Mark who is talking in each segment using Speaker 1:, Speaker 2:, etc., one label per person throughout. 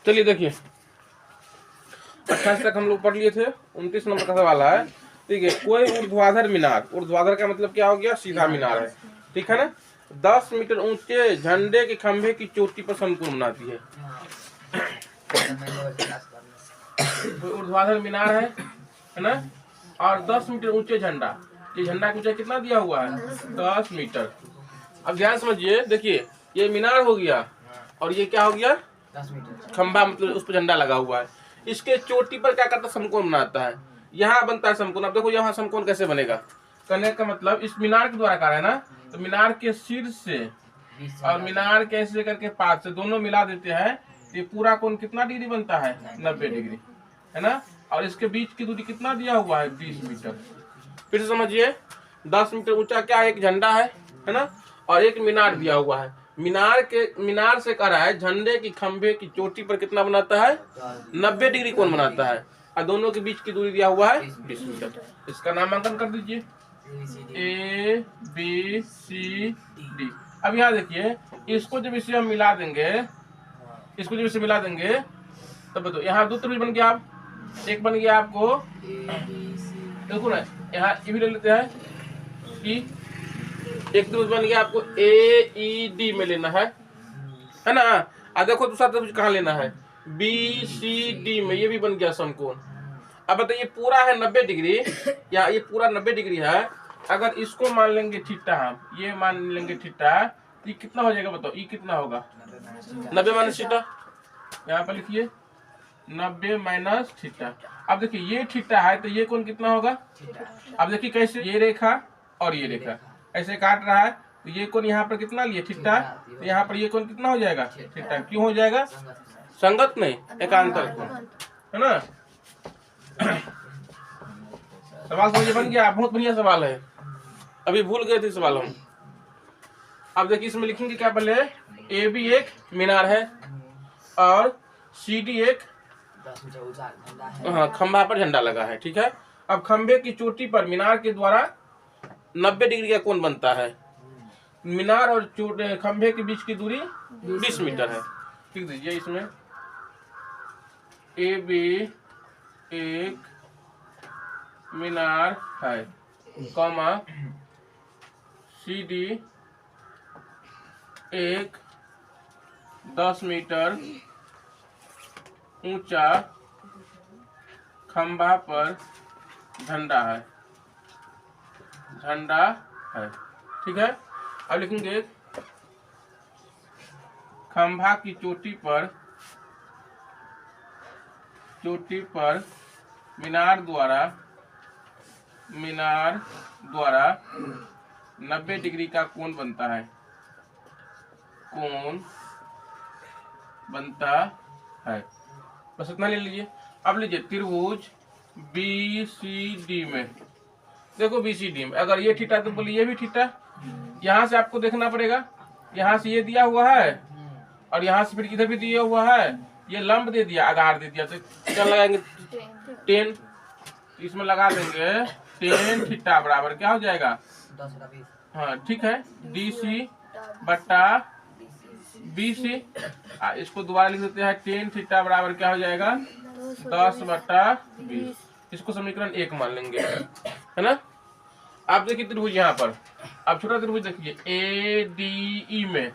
Speaker 1: चलिए देखिए 28 तक हम लोग पढ़ लिए थे। 29 नंबर का सवाल है, ठीक है। कोई ऊर्ध्वाधर मीनार, ऊर्ध्वाधर का मतलब क्या हो गया, सीधा मीनार है, ठीक है ना, 10 मीटर ऊंचे झंडे के खंभे की चोटी पर समकोण बनाती है। कोई ऊर्ध्वाधर मीनार है ना, और 10 मीटर ऊंचे झंडा, ये झंडा की ऊंचाई कितना दिया हुआ है, 10 मीटर। अब ध्यान समझिए, देखिए ये मीनार हो गया और ये क्या हो गया,
Speaker 2: 10 मीटर
Speaker 1: खंभा, मतलब उस पर झंडा लगा हुआ है। इसके चोटी पर क्या करता है, समकोण बनाता है। यहाँ बनता है समकोण। अब देखो यहाँ समकोण कैसे बनेगा, करने का मतलब इस मीनार के द्वारा कर है ना, तो मीनार के शीर्ष से और मीनार के ऐसे करके पास से दोनों मिला देते हैं, ये पूरा कोण कितना डिग्री बनता है, 90 डिग्री, है ना। और इसके बीच की दूरी कितना दिया हुआ है, 20 मीटर। फिर से समझिए, 10 मीटर ऊंचा क्या एक झंडा है ना, और एक मीनार दिया हुआ है। मीनार से कह रहा है झंडे की खंभे की चोटी पर कितना बनाता है, 90 डिग्री कोण बनाता है, और दोनों के बीच की दूरी दिया हुआ है 20 मीटर। इसका नामांकन कर दीजिए, A B C D। अब यहाँ देखिए, इसको जब इसे हम मिला देंगे, इसको जब इसे मिला देंगे तब बताओ, यहाँ दो त्रिभुज बन गया। आप एक बन गया आपको, देखो ना यहाँ ये भी ले लेते हैं कि एक त्रिभुज बन गया आपको AED में लेना है ना। अब देखो दूसरा त्रिभुज कहाँ लेना है, BCD में, ये भी बन गया समकोण। अब बताइए पूरा है 90 डिग्री, या ये पूरा 90 डिग्री है, अगर इसको मान लेंगे थीटा, हम ये मान लेंगे थीटा, ये कितना हो जाएगा बताओ, ये कितना होगा, 90 माइनस थीटा। यहाँ पर लिखिए 90 माइनस थीटा। अब देखिए ये थीटा है तो ये कोण कितना होगा, अब देखिए कैसे, ये रेखा और ये रेखा ऐसे काट रहा है, तो ये कोण यहाँ पर कितना लिए, थीटा, तो यहाँ पर ये कोण कितना हो जाएगा, थीटा। क्यों हो जाएगा, संगत नहीं, एकांतर कोण, है ना। सवाल समझ बन गया, बहुत बढ़िया सवाल है, अभी भूल गए थे सवाल हम। अब देखिए इसमें लिखेंगे क्या, पहले AB एक मीनार है और CD एक,
Speaker 2: 10 मीटर ऊंचा झंडा है।
Speaker 1: हाँ, खंभा पर झंडा लगा है, ठीक है। अब खंभे की चोटी पर मीनार के द्वारा 90 डिग्री का कोण बनता है। मीनार और खंभे के बीच की दूरी 20 मीटर है। ठीक दीजिए, इसमें AB एक मीनार है, कॉमा CD एक 10 मीटर ऊंचा खंभा पर झंडा है, ठीक है। अब लिखेंगे खंभा की चोटी पर मीनार द्वारा 90 डिग्री का कोण बनता है, बस इतना ले लीजिए। अब लीजिए त्रिभुज BCD में, देखो BCD में अगर ये थीटा तो बोलिए ये भी थीटा, यहाँ से आपको देखना पड़ेगा, यहाँ से ये दिया हुआ है और यहाँ से फिर इधर भी दिया हुआ है, ये लंब दे दिया, आधार दे दिया, तो क्या लगाएंगे 10, इसमें लगा देंगे 10 थीटा बराबर क्या हो जाएगा,
Speaker 2: 10/20।
Speaker 1: हाँ ठीक है, DC बट्टा BC। इसको दोबारा लिख देते हैं, 10 थीटा बराबर क्या हो जाएगा, 10/20। इसको समीकरण 1 मान लेंगे, है ना। आप देखिए त्रिभुज यहाँ पर, अब छोटा त्रिभुज देखिए ADE में,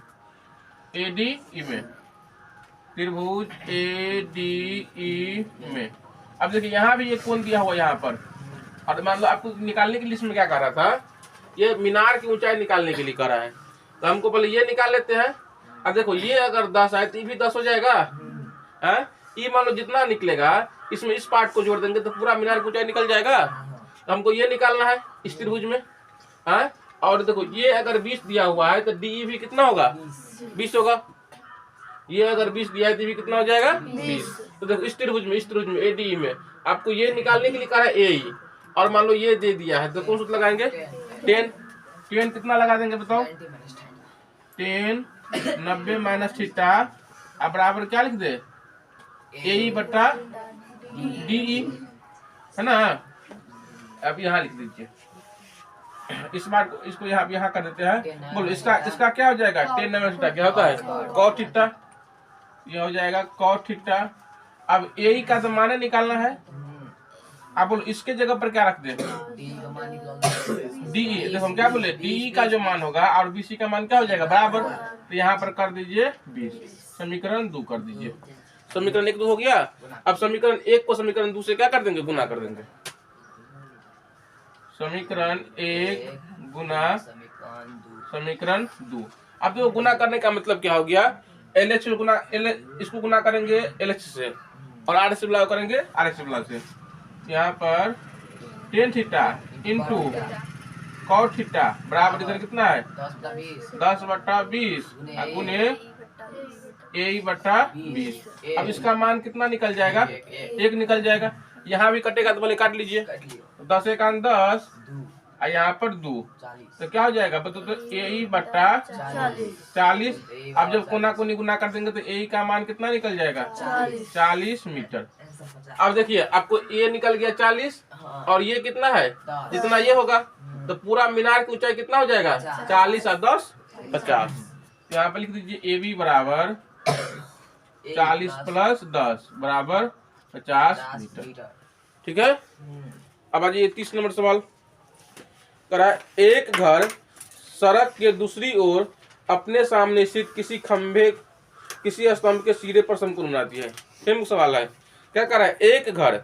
Speaker 1: त्रिभुज ADE में। अब देखिए यहाँ भी एक कोण दिया हुआ यहाँ पर, और मान लो आपको निकालने के लिए इसमें क्या कर रहा था, ये मीनार की ऊंचाई निकालने के लिए कर रहा है, तो हमको पहले ये निकाल लेते हैं। अब देखो ये अगर 10 है तो ये भी 10 हो जाएगा, है। ये मान लो जितना निकलेगा, इसमें इस पार्ट को जोड़ देंगे तो पूरा मीनार की ऊंचाई निकल जाएगा। तो हमको ये निकालना है इस त्रिभुज में, है। और देखो ये अगर 20 दिया हुआ है तो DE भी कितना होगा, 20 होगा। ये अगर 20 दिया है तो भी कितना हो जाएगा, 20। तो देखो इस त्रिभुज में ADE में आपको ये निकालने के लिए कहा है AE, और मान लो ये दे दिया है तो कौन सूत्र लगाएंगे, 10 कितना लगा देंगे बताओ, 10 90 माइनस थीटा, अब बराबर क्या लिख दे, AE बट्टा DE, है ना। अब यहाँ लिख दीजिए, इस बार इसको यहाँ कर देते हैं, बोलो इसका क्या हो जाएगा, 10 माइनस थीटा क्या होता है, cos थीटा, ये हो जाएगा cot थीटा। अब ए का तो मान निकालना है। आप बोलो इसके जगह पर क्या रख दे,
Speaker 2: डी का मान निकालना
Speaker 1: डी। देखो हम क्या बोले, डी का जो मान होगा और बीसी का मान क्या हो जाएगा बराबर, तो यहाँ पर कर दीजिए 20। समीकरण 2 कर दीजिए। समीकरण 1 2 हो गया। अब समीकरण 1 को समीकरण 2 से क्या कर देंगे, गुना कर देंगे। समीकरण 1 गुना समीकरण 2। अब देखो गुना करने का मतलब क्या हो गया, LH को गुना इसको गुना करेंगे LH से और R से बुलाव करेंगे R से बुलाव से। यहाँ पर tan theta into cot theta बराबर इधर कितना है 10/20 गुने A/20। अब इसका मान कितना निकल जाएगा, 1 निकल जाएगा। यहाँ भी कटेगा तो बोले काट लीजिए, 10 × 10 और यहाँ पर 2 तो क्या हो जाएगा तो A/40। अब जब कोना कोनी गुना कर देंगे तो A का मान कितना निकल जाएगा 40 मीटर। अब देखिए आपको A निकल गया 40 और ये कितना है, जितना ये होगा तो पूरा मीनार की ऊंचाई कितना हो जाएगा 40 और 10 50। यहाँ पर लिख दीजिए AB बराबर 40 + 10 बराबर 50 मीटर। ठीक है। अब आज ये 30 नंबर सवाल करा। एक घर सड़क के दूसरी ओर अपने सामने स्थित किसी खंभे किसी स्तंभ के सिरे पर समकोण बनाती है। सेम सवाल है। क्या कर रहा है, एक घर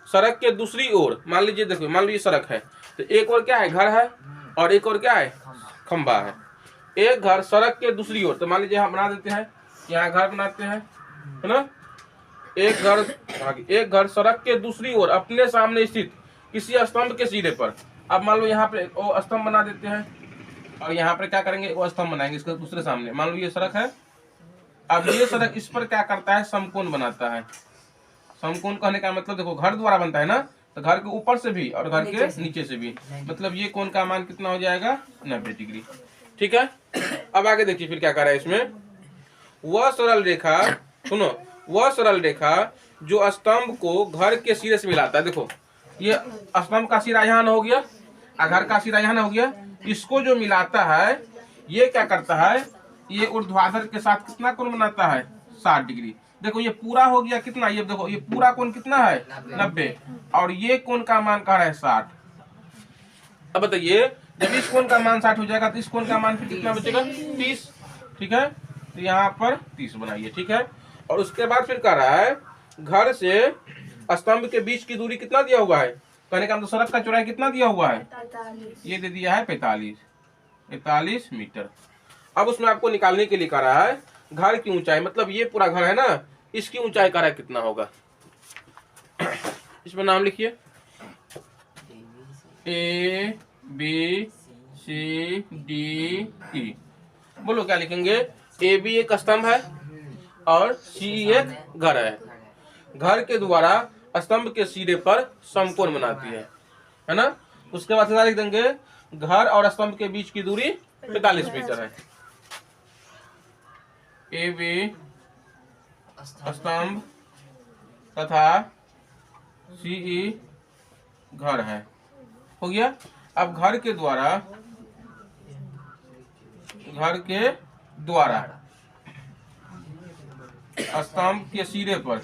Speaker 1: सड़क के दूसरी ओर, मान लीजिए देखो मान लीजिए सड़क है तो एक और क्या है घर है और एक और क्या है खंभा है। एक घर सड़क के दूसरी ओर, तो मान लीजिए हम बना देते हैं, यहाँ घर बनाते हैं है ना। एक घर सड़क के दूसरी ओर अपने सामने स्थित किसी स्तंभ के सिरे पर। अब मान लो यहाँ पे वो स्तंभ बना देते हैं और यहाँ पे क्या करेंगे, वो स्तंभ बनाएंगे इसके दूसरे सामने। मान लो ये सड़क है, अब ये सड़क इस पर क्या करता है, समकोण बनाता है। समकोण कहने का मतलब देखो घर द्वारा बनता है ना, तो घर के ऊपर से भी और घर के नीचे से भी, मतलब ये कोण का मान कितना हो जाएगा 90 डिग्री। ठीक है। अब आगे देखिए फिर क्या कर रहा है इसमें, वह सरल रेखा, सुनो, वह सरल रेखा जो स्तंभ को घर के सिरे से मिलाता है। देखो ये स्तंभ का सिरा यहाँ हो गया और घर का सिरा यहाँ हो गया, इसको जो मिलाता है ये क्या करता है, ये ऊर्ध्वाधर के साथ कितना कोण बनाता है 60 डिग्री। देखो ये पूरा हो गया कितना, ये देखो ये पूरा कोण कितना है 90 और ये कोण का मान कह रहा है 60। अब बताइए जब इस कोण का मान 60 हो जाएगा तो इस कोण का मान फिर कितना बचेगा 30। ठीक है, तो यहाँ पर 30 बनाइए। ठीक है। और उसके बाद फिर कह रहा है घर से स्तंभ के बीच की दूरी कितना दिया हुआ है, कहने का मतलब सड़क का चौड़ाई कितना दिया हुआ है, ये दे दिया है 45 मीटर। अब उसमें आपको निकालने के लिए कह रहा है घर की ऊंचाई, मतलब ये पूरा घर है ना, इसकी ऊंचाई कह रहा है कितना होगा। इसमें नाम लिखिए ABCD। बोलो क्या लिखेंगे, AB एक स्तंभ है और C एक घर है। घर के द्वारा स्तंभ के सिरे पर समकोण बनाती है ना। उसके बाद लिख देंगे घर और स्तंभ के बीच की दूरी 45 मीटर है। AB स्तंभ तथा CE घर है, हो गया। अब घर के द्वारा स्तंभ के सिरे पर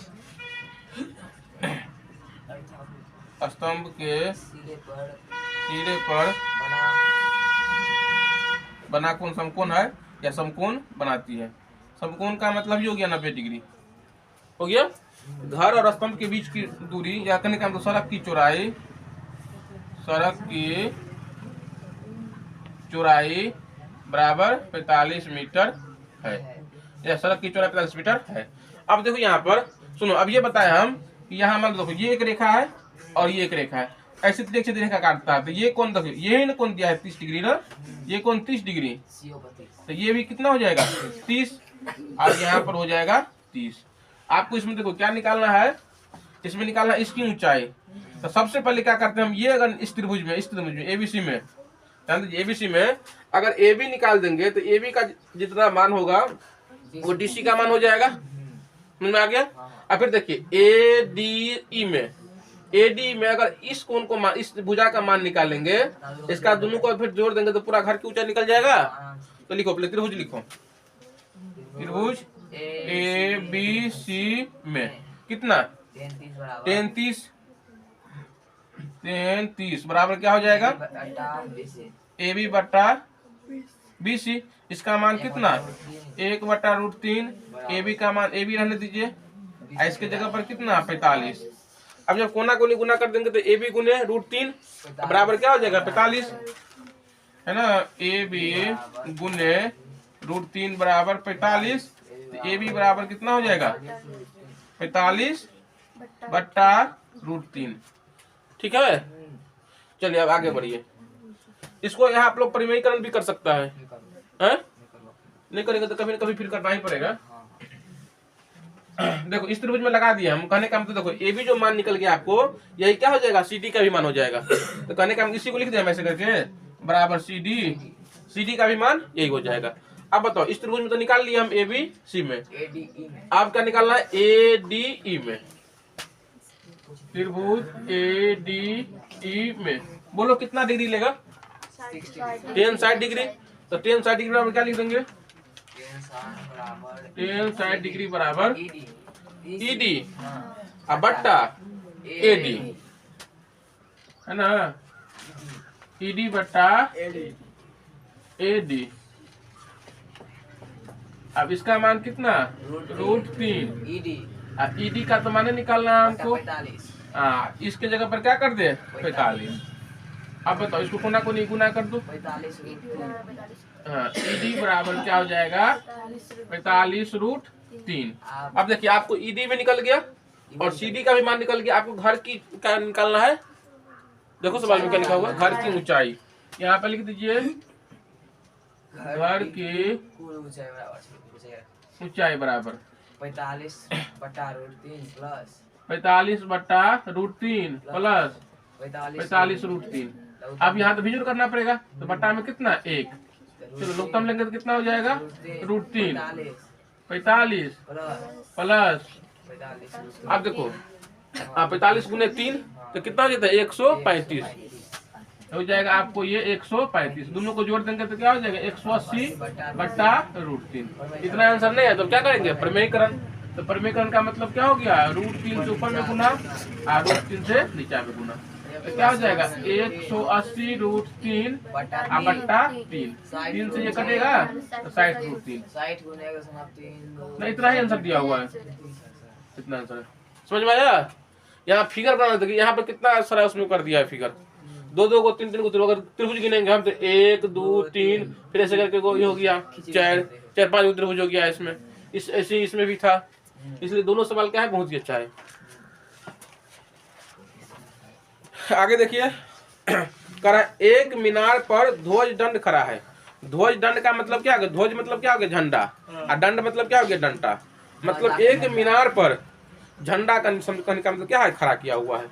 Speaker 1: बना कोण समकोण है या समकोण बनाती है। समकोण का मतलब ही हो गया 90 डिग्री, हो गया। घर और स्तंभ के बीच की दूरी या कहने का मतलब सड़क की चौड़ाई बराबर 45 मीटर है, या सड़क की चौड़ाई 45 मीटर है। अब देखो यहाँ पर सुनो, अब ये बताया हम कि यहाँ मान देखो ये एक रेखा है और ये एक रेखा है, ऐसे तिरछे रेखा काटता है तो ये कौन देखो ये ना कौन दिया है 30 डिग्री ना, ये कौन 30 डिग्री, तो ये भी कितना हो जाएगा 30 और यहाँ पर हो जाएगा 30। आपको इसमें देखो क्या निकालना है, इसमें निकालना है इसकी ऊंचाई। तो सबसे पहले क्या करते हैं हम, ये अगर इस त्रिभुज में ABC में ध्यान दीजिए, ABC में अगर AB निकाल देंगे तो AB का जितना मान होगा वो DC का मान हो जाएगा, समझ में आ गया। अब फिर देखिए AD में अगर इस कोण को मान, इस भुजा का मान निकालेंगे, इसका दोनों को फिर जोड़ देंगे तो पूरा घर की ऊंचाई निकल जाएगा। तो लिखो पहले त्रिभुज लिखो, त्रिभुज ए बी सी में कितना 33 बराबर क्या हो जाएगा ए बी बट्टा बी सी। इसका मान कितना 1/√3। ए बी का मान ए बी रहने दीजिए, इसके जगह पर कितना 45। अब जब कोना कोनी गुना कर देंगे तो ए बी गुने √3 बराबर क्या हो जाएगा 45, है ना। ए बी गुने √3 बराबर 45। तो ए बी बराबर कितना हो जाएगा 45/√3। ठीक है। चलिए अब आगे बढ़िए। इसको यहाँ आप लोग परिमेयीकरण भी कर सकता है, हैं? नहीं करेंगे तो कभी न कभी फिर करना ही पड़ेगा। देखो इस त्रिभुज में लगा दिया हम। कहने का मतलब देखो ए बी जो मान निकल गया आपको, यही क्या हो जाएगा सी डी का भी मान हो जाएगा। तो कहने का हम इसी को लिख दिया ऐसे करके बराबर सी डी का भी मान यही हो जाएगा। अब बताओ इस त्रिभुज में तो निकाल लिया हम ए बी सी में, अब क्या निकालना है ए डी ई में। त्रिभुज ए डी ई में बोलो कितना डिग्री लेगा 10 60 डिग्री। तो 10 60 डिग्री बराबर क्या लिख देंगे 10 60 डिग्री बराबर ई डी अब बट्टा ए डी, है ना। ई डी बट्टा ए डी। अब इसका मान कितना √3। ई डी का तो माने निकालना है हमको। इसके जगह पर क्या कर दे 45। अब बताओ इसको कोना को नहीं गुना कर दो। हाँ ई डी बराबर क्या हो जाएगा 45√3। अब देखिए आपको ई डी में निकल गया और सी डी का भी मान निकल गया। आपको घर की क्या निकालना है, देखो सवाल में क्या लिखा हुआ घर की ऊंचाई। यहाँ पे लिख दीजिए घर की ऊंचाई बराबर
Speaker 2: 45/√3 प्लस
Speaker 1: 45/√3 प्लस 45√3। अब यहाँ तो विजुअल करना पड़ेगा, तो बट्टा में कितना 1। चलो लोकतम लेंगे तो कितना हो जाएगा √3 45 प्लस। अब देखो 45 गुने 3 तो कितना हो जाता है 135 हो जाएगा आपको ये 135। दोनों को जोड़ देंगे तो क्या हो जाएगा 180/√3। इतना आंसर नहीं है तो क्या करेंगे परिमेयीकरण। तो परिमेयीकरण का मतलब क्या हो गया √3 से ऊपर में गुना और √3 से नीचे में गुना। तो क्या हो जाएगा 180√3 बट्टा 3। 3 से ये कटेगा तो 60√3। नहीं इतना ही आंसर दिया हुआ है, इतना आंसर है। समझ में आया। यहाँ फिगर बनाना देखिए यहाँ पर कितना आंसर है उसमें कर दिया है फिगर। 2 2 को 3 3 को अगर त्रिभुज गिनेंगे हम तो 1 2 3 फिर ऐसे करके ये हो गया 4 4 5 त्रिभुज हो गया इसमें। इस ऐसे इसमें भी था, इसलिए दोनों सवाल क्या है बहुत ही अच्छा है। आगे देखिए कह रहा है एक मीनार पर ध्वज दंड खड़ा है। ध्वज दंड का मतलब क्या हो गया, ध्वज मतलब क्या हो गया झंडा, और दंड मतलब क्या हो गया डंडा। मतलब एक मीनार पर झंडा का मतलब क्या है खड़ा किया हुआ है।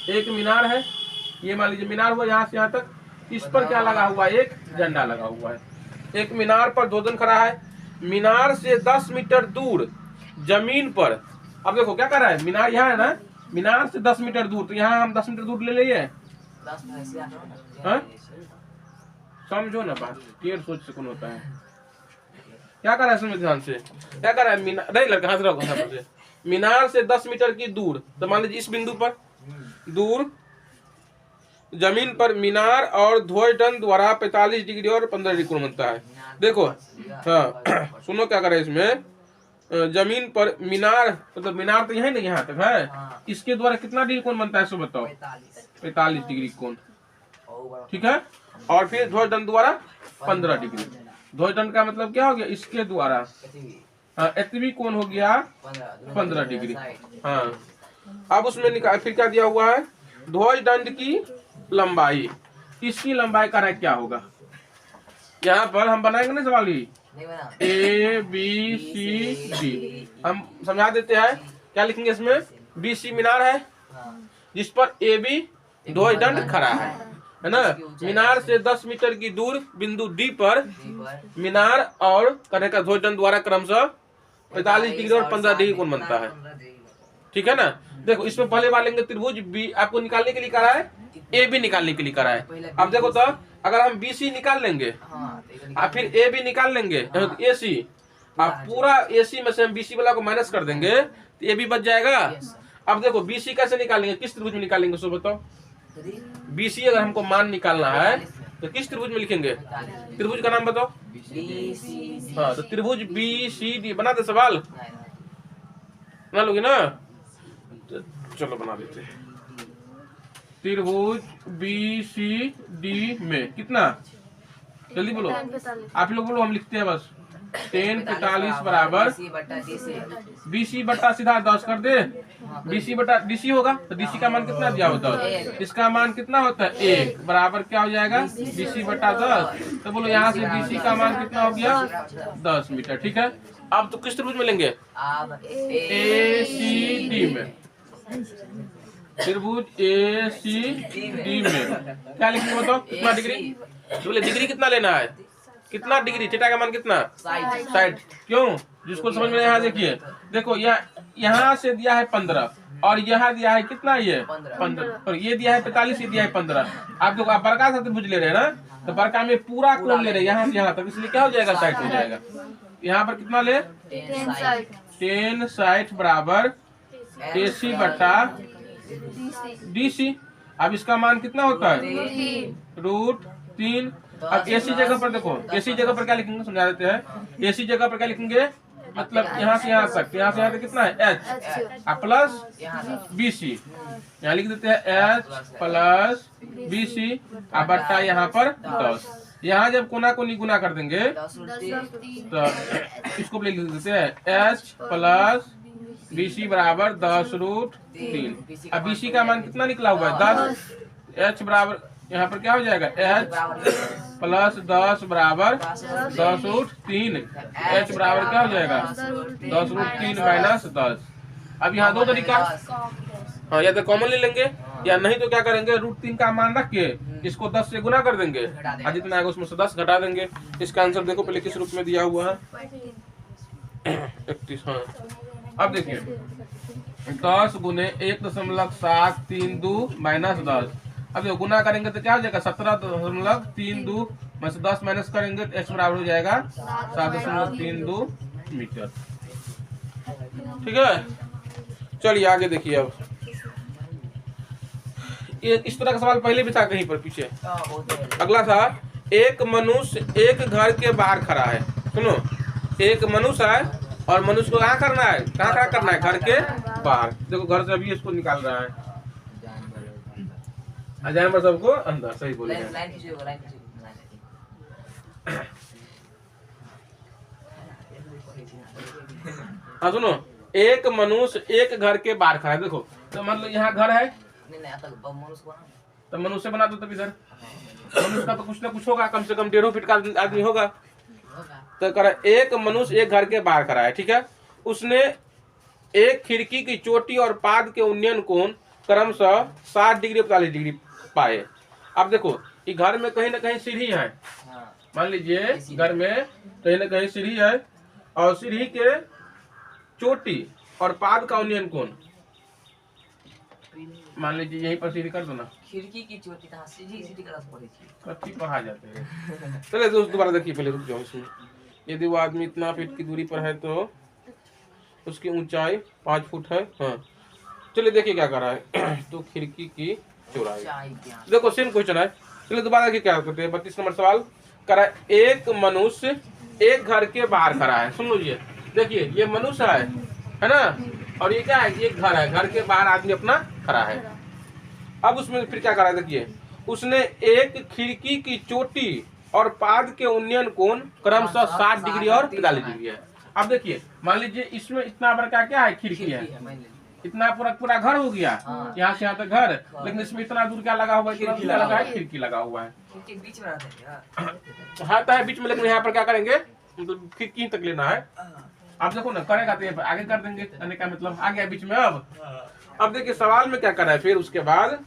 Speaker 1: एक मीनार है, ये मान लीजिए मीनार हुआ यहाँ से यहाँ तक, इस पर क्या लगा हुआ है एक झंडा लगा हुआ है। एक मीनार पर ध्वज दंड खड़ा है। मीनार से 10 मीटर दूर जमीन पर, अब देखो क्या कर रहा है मीनार यहाँ है ना, मीनार से 10 मीटर दूर, तो यहाँ हम 10 मीटर दूर ले लिए। समझो ना बात, क्लियर सोच से कौन होता है। क्या कर रहा है समझ ध्यान से, क्या कर रहा है मीनार नहीं लड़का हाथ रखो से मीनार से 10 मीटर की दूर, तो मान लीजिए इस बिंदु पर दूर जमीन पर मीनार और ध्वज दंड द्वारा 45 डिग्री और 15 डिग्री कोण बनता है। देखो हाँ सुनो क्या करे इसमें, जमीन पर मीनार मतलब मीनार तो यही ना यहाँ तक है, इसके द्वारा कितना डिग्री कोण बनता है सो बताओ 45 डिग्री कोण। ठीक है। और फिर ध्वज दंड द्वारा 15 डिग्री। ध्वज दंड का मतलब क्या हो गया इसके द्वारा एतवी कोण हो गया 15 डिग्री। हाँ अब उसमें निकाल फिर क्या दिया हुआ है ध्वज दंड की लंबाई, इसकी लंबाई का क्या होगा। यहाँ पर हम बनाएंगे ना सवाल ही ए बी सी डी, हम समझा देते हैं क्या लिखेंगे इसमें। बी सी मीनार है जिस पर ए बी ध्वज दंड खड़ा है ना। मीनार से 10 मीटर की दूर बिंदु डी पर मीनार और कहने का ध्वज दंड द्वारा क्रमशः 45 डिग्री और 15 डिग्री कोण बनता है। ठीक है ना। देखो इसमें पहले बार लेंगे त्रिभुज बी, आपको निकालने के लिए करा है, ए बी निकालने के लिए करा है। अब देखो तो अगर हम बी सी निकाल लेंगे और फिर ए बी निकाल लेंगे ए सी, अब पूरा ए सी में से हम बी सी वाला को माइनस कर देंगे तो ए बी बच जाएगा। अब देखो बी सी कैसे निकालेंगे, किस त्रिभुज में निकालेंगे सो बताओ। बी सी अगर हमको मान निकालना है तो किस त्रिभुज में लिखेंगे, त्रिभुज का नाम बताओ। हाँ तो त्रिभुज बी सी डी बना दे, सवाल बना लोगे ना, तो चलो बना देते हैं। त्रिभुज बी सी डी में कितना, जल्दी बोलो, आप लोग बोलो, हम लिखते हैं बस। 10 45 बराबर बीसी बट्टा सीधा 10 कर दे, बीसी बटा डीसी होगा तो डीसी का मान कितना दिया होता है, इसका मान कितना होता है 1 बराबर क्या हो जाएगा बीसी बटा 10। तो बोलो यहाँ से बीसी का मान कितना हो गया 10 मीटर। ठीक है, अब तो किस त्रिभुज में लेंगे, ए सी डी में, त्रिभुज ए सी डी में क्या लिखेंगे बताओ, कितना डिग्री, बोले डिग्री कितना लेना है, कितना डिग्री, थीटा का मान कितना 60। क्यों, जिसको समझ में यहाँ देखिए, देखो यहाँ से दिया है 15 और यहाँ दिया है कितना, ये 15 और ये दिया है 45, ये दिया है 15। आप देखो आप बड़का सा त्रिभुज ले रहे हैं ना, तो बड़का में पूरा कोण ले रहे हैं यहाँ से यहाँ तक, इसलिए क्या हो जाएगा 60 हो जाएगा। यहाँ पर कितना ले 10 60 बराबर AC बटा DC। अब इसका मान कितना होता है √3। अब एसी जगह पर देखो, एसी जगह पर क्या लिखेंगे समझा देते हैं। एसी जगह पर क्या लिखेंगे, मतलब यहाँ से यहाँ तक, यहाँ से यहाँ तक कितना है H प्लस BC, यहाँ लिख देते हैं H प्लस BC बट्टा यहाँ पर 10। यहाँ जब कोना को निगुना कर देंगे तो इसको लिख देते हैं H प्लस BC बराबर 10√3। अब BC का मान कितना निकला हुआ है 10, H बराबर यहाँ पर क्या हो जाएगा H प्लस 10 बराबर 10√3, H बराबर क्या हो जाएगा 10√3 माइनस 10। अब यहाँ दो तरीका, हाँ या तो कॉमन ले लेंगे या नहीं तो क्या करेंगे √3 का मान रख के इसको 10 से गुना कर देंगे और जितना आएगा उसमें से 10 घटा देंगे। इसका आंसर देखो पहले किस रूप में दिया हुआ है 31। हाँ अब देखिए 10 गुने 1.732 माइनस 10। अब देखो गुना करेंगे तो क्या हो जाएगा 17.32 में से 10 माइनस करेंगे तो x बराबर हो जाएगा 7.32 मीटर। ठीक है, चलिए आगे देखिए। अब ये इस तरह का सवाल पहले भी था कहीं पर पीछे। अगला था, एक मनुष्य एक घर के बाहर खड़ा है। सुनो, एक मनुष्य है और मनुष्य को कहाँ करना है, कहाँ खड़ा करना है, घर के बाहर। देखो घर से अभी इसको निकाल रहा है, जानवर सबको अंदर, सही बोले। हाँ सुनो, एक मनुष्य एक घर के बाहर खड़ा है। देखो तो मतलब यहाँ घर है तो मनुष्य बना दो, तब इधर मनुष्य का तो कुछ ना कुछ होगा, कम से कम 1.5 फीट का आदमी होगा। तो करा एक मनुष्य एक घर के बाहर खड़ा है। ठीक है, उसने एक खिड़की की चोटी और पाद के उन्नयन कोण क्रमशः 60 डिग्री 45 डिग्री पाए। अब देखो ये घर में कहीं ना कहीं सीढ़ी है, मान लीजिए घर में कहीं ना कहीं सीढ़ी है और सीढ़ी के चोटी और पाद का उन्नयन कोण, मान लीजिए यहीं पर सीढ़ी कर दो ना,
Speaker 2: खिड़की की चोटी कहाँ सीधी सीधी क्लास पड़ी थी,
Speaker 1: कच्ची पढ़ा जाते हैं। चलिए दोस्त दोबारा देखिए, पहले रुक जाओ। इसमें यदि वो आदमी इतना फीट की दूरी पर है तो उसकी ऊंचाई 5 फुट है। हाँ चलिए देखिए क्या कर रहा है। तो खिड़की की चौड़ाई, देखो सेम क्वेश्चन है। चलिए दोबारा देखिए क्या करते हैं। 32 नंबर सवाल करा, एक मनुष्य एक घर के बाहर खड़ा है। सुन लीजिए, देखिए ये मनुष्य है ना, और ये क्या है, ये घर है, घर के बाहर आदमी अपना खड़ा है। अब उसमें फिर क्या करा, देखिए उसने एक खिड़की की चोटी और पाद के उन्नयन कोण क्रमशः 60 डिग्री और 45 डिग्री है। अब देखिए मान लीजिए इसमें इतना बड़ा क्या है, खिड़की है, इतना पूरा घर हो गया, यहाँ से यहाँ तक घर, लेकिन इसमें इतना दूर क्या लगा हुआ है, खिड़की लगा हुआ है। हाँ तो है बीच में, लेकिन यहाँ पर क्या करेंगे, मतलब खिड़की तक लेना है। अब देखो ना करेगा तो आगे कर देंगे, कहने का मतलब आ गया बीच में। अब देखिए सवाल में क्या करा है, फिर उसके बाद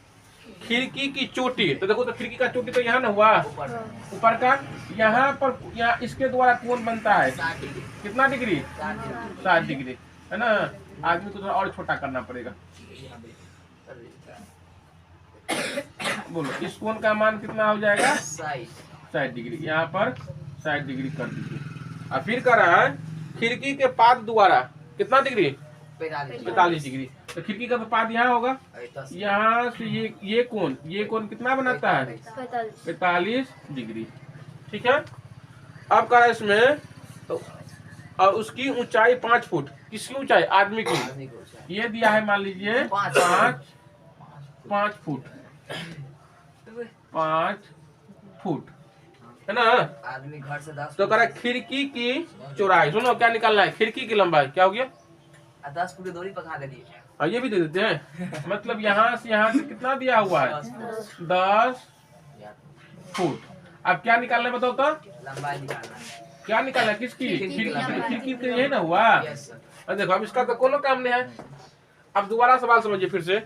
Speaker 1: खिड़की की चोटी, तो देखो तो खिड़की का चोटी तो यहाँ ना हुआ, ऊपर का यहाँ पर, यहाँ इसके द्वारा कोण बनता है कितना डिग्री 60 डिग्री। है ना। आदमी को थोड़ा और छोटा करना पड़ेगा। बोलो इस कोण का मान कितना हो जाएगा? 60 डिग्री। यहाँ पर 60 डिग्री कर दीजिए। और फिर कर रहा है खिड़की के पात द्वारा कितना डिग्री? 45 डिग्री। तो खिड़की का तो पात यहाँ होगा, यहाँ से ये कोण कितना बनाता है? 45 डिग्री। ठीक है। अब करा इसमें तो और उसकी ऊंचाई 5 फुट। किसकी ऊंचाई? आदमी की। ये दिया है मान लीजिए 5 फुट, 5 फुट है ना।
Speaker 2: आदमी घर से 10
Speaker 1: तो करा खिड़की की चौड़ाई। सुनो क्या निकालना है? खिड़की की लंबाई क्या हो गया?
Speaker 2: 10 फुट की दूरी पका दे दिए।
Speaker 1: और ये भी दे देते हैं। मतलब यहाँ से कितना दिया हुआ है? 10 फुट। अब क्या निकालना है बताओ तो?
Speaker 2: लंबाई निकालना है।
Speaker 1: क्या निकालना है? किसकी? खिड़की तो यही ना हुआ।
Speaker 2: Yes sir.
Speaker 1: अब देखो अब इसका तो कोनो काम नहीं है। अब दोबारा सवाल समझिए फिर से।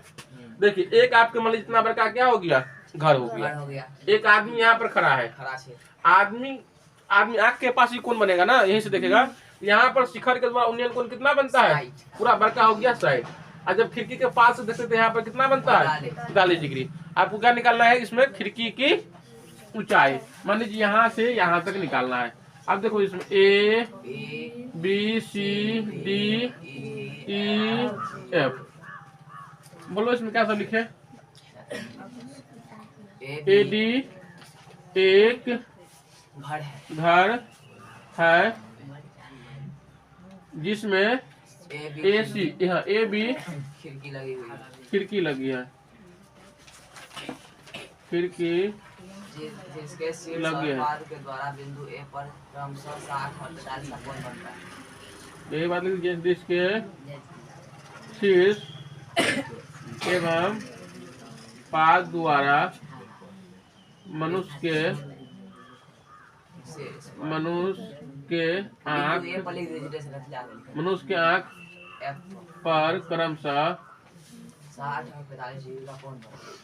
Speaker 1: देखिए एक आपके मान लीजिए इतना बड़का क्या हो गया? घर हो गया। एक आदमी यहाँ पर खड़ा है। आदमी आँख के पास ही कौन बनेगा ना, यहीं से देखेगा। यहाँ पर शिखर के द्वारा उन्नयन कोण कितना बनता है? पूरा बड़का हो गया 60। और जब खिड़की के पास से देखते थे यहाँ पर कितना बनता है? 45 डिग्री। आपको क्या निकालना है इसमें? खिड़की की ऊंचाई। मान लीजिए यहाँ से यहाँ तक निकालना है। अब देखो इसमें A B C D E F। बोलो इसमें क्या सब लिखे? AD एक घर है जिसमें AC यहाँ AB खिड़की लगी है। खिड़की
Speaker 2: जिसके शीर्ष और पाद के द्वारा बिंदु A पर क्रमशः 60 और 45 का कोण बनता है।
Speaker 1: यही बात लिखिए। जिसके शीर्ष एवं पाद द्वारा मनुष्य के आँख पर क्रमशः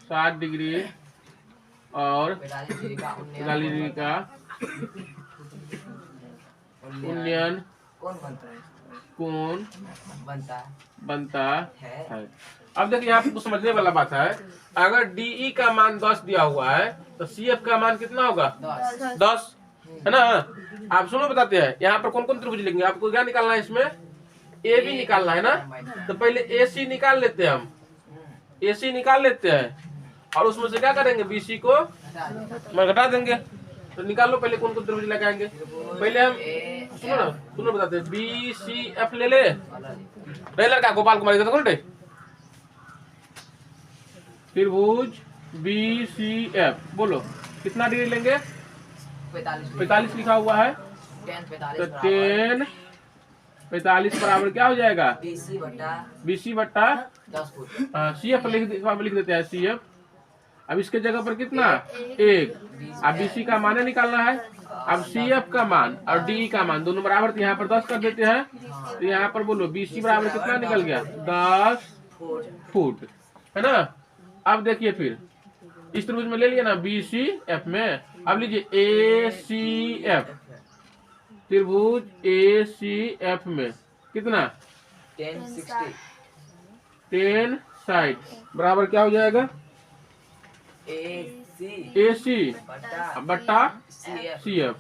Speaker 1: 60 डिग्री और 45 डिग्री का उन्नयन कोण बनता है। अब देखिए यहाँ पे समझने वाला बात है। अगर DE का मान 10 दिया हुआ है तो CF का मान कितना होगा? 10 है ना। आप सुनो बताते हैं यहाँ पर कौन कौन त्रिभुज लिखेंगे। आपको क्या निकालना है इसमें? AB निकालना है ना। तो पहले AC निकाल लेते हैं हम। AC निकाल लेते हैं और उसमें से क्या करेंगे? BC को घटा देंगे। तो निकाल लो पहले कौन कौन त्रिभुज लगाएंगे। पहले हम सुनो बताते हैं। BCF ले ले। लड़का गोपाल कुमार इधर त्रिभुज BCF बोलो कितना डिग्री लेंगे? 45 लिखा हुआ है। तो 10 45 बराबर क्या हो जाएगा? BC बट्टा 10 फुट। CF लिख देते हैं CF। अब इसके जगह पर कितना? 1। अब BC का मान निकालना है। अब CF का मान और DE का मान दोनों बराबर, तो यहाँ पर 10 कर देते हैं। तो यहाँ पर बोलो BC बराबर कितना निकल गया? 10 फुट है ना। अब देखिए फिर इस त्रिभुज में ले लिया ना BCF में। अब लीजिए ACF। त्रिभुज ACF में कितना? 1060 बराबर क्या हो जाएगा? AC बट्टा CF।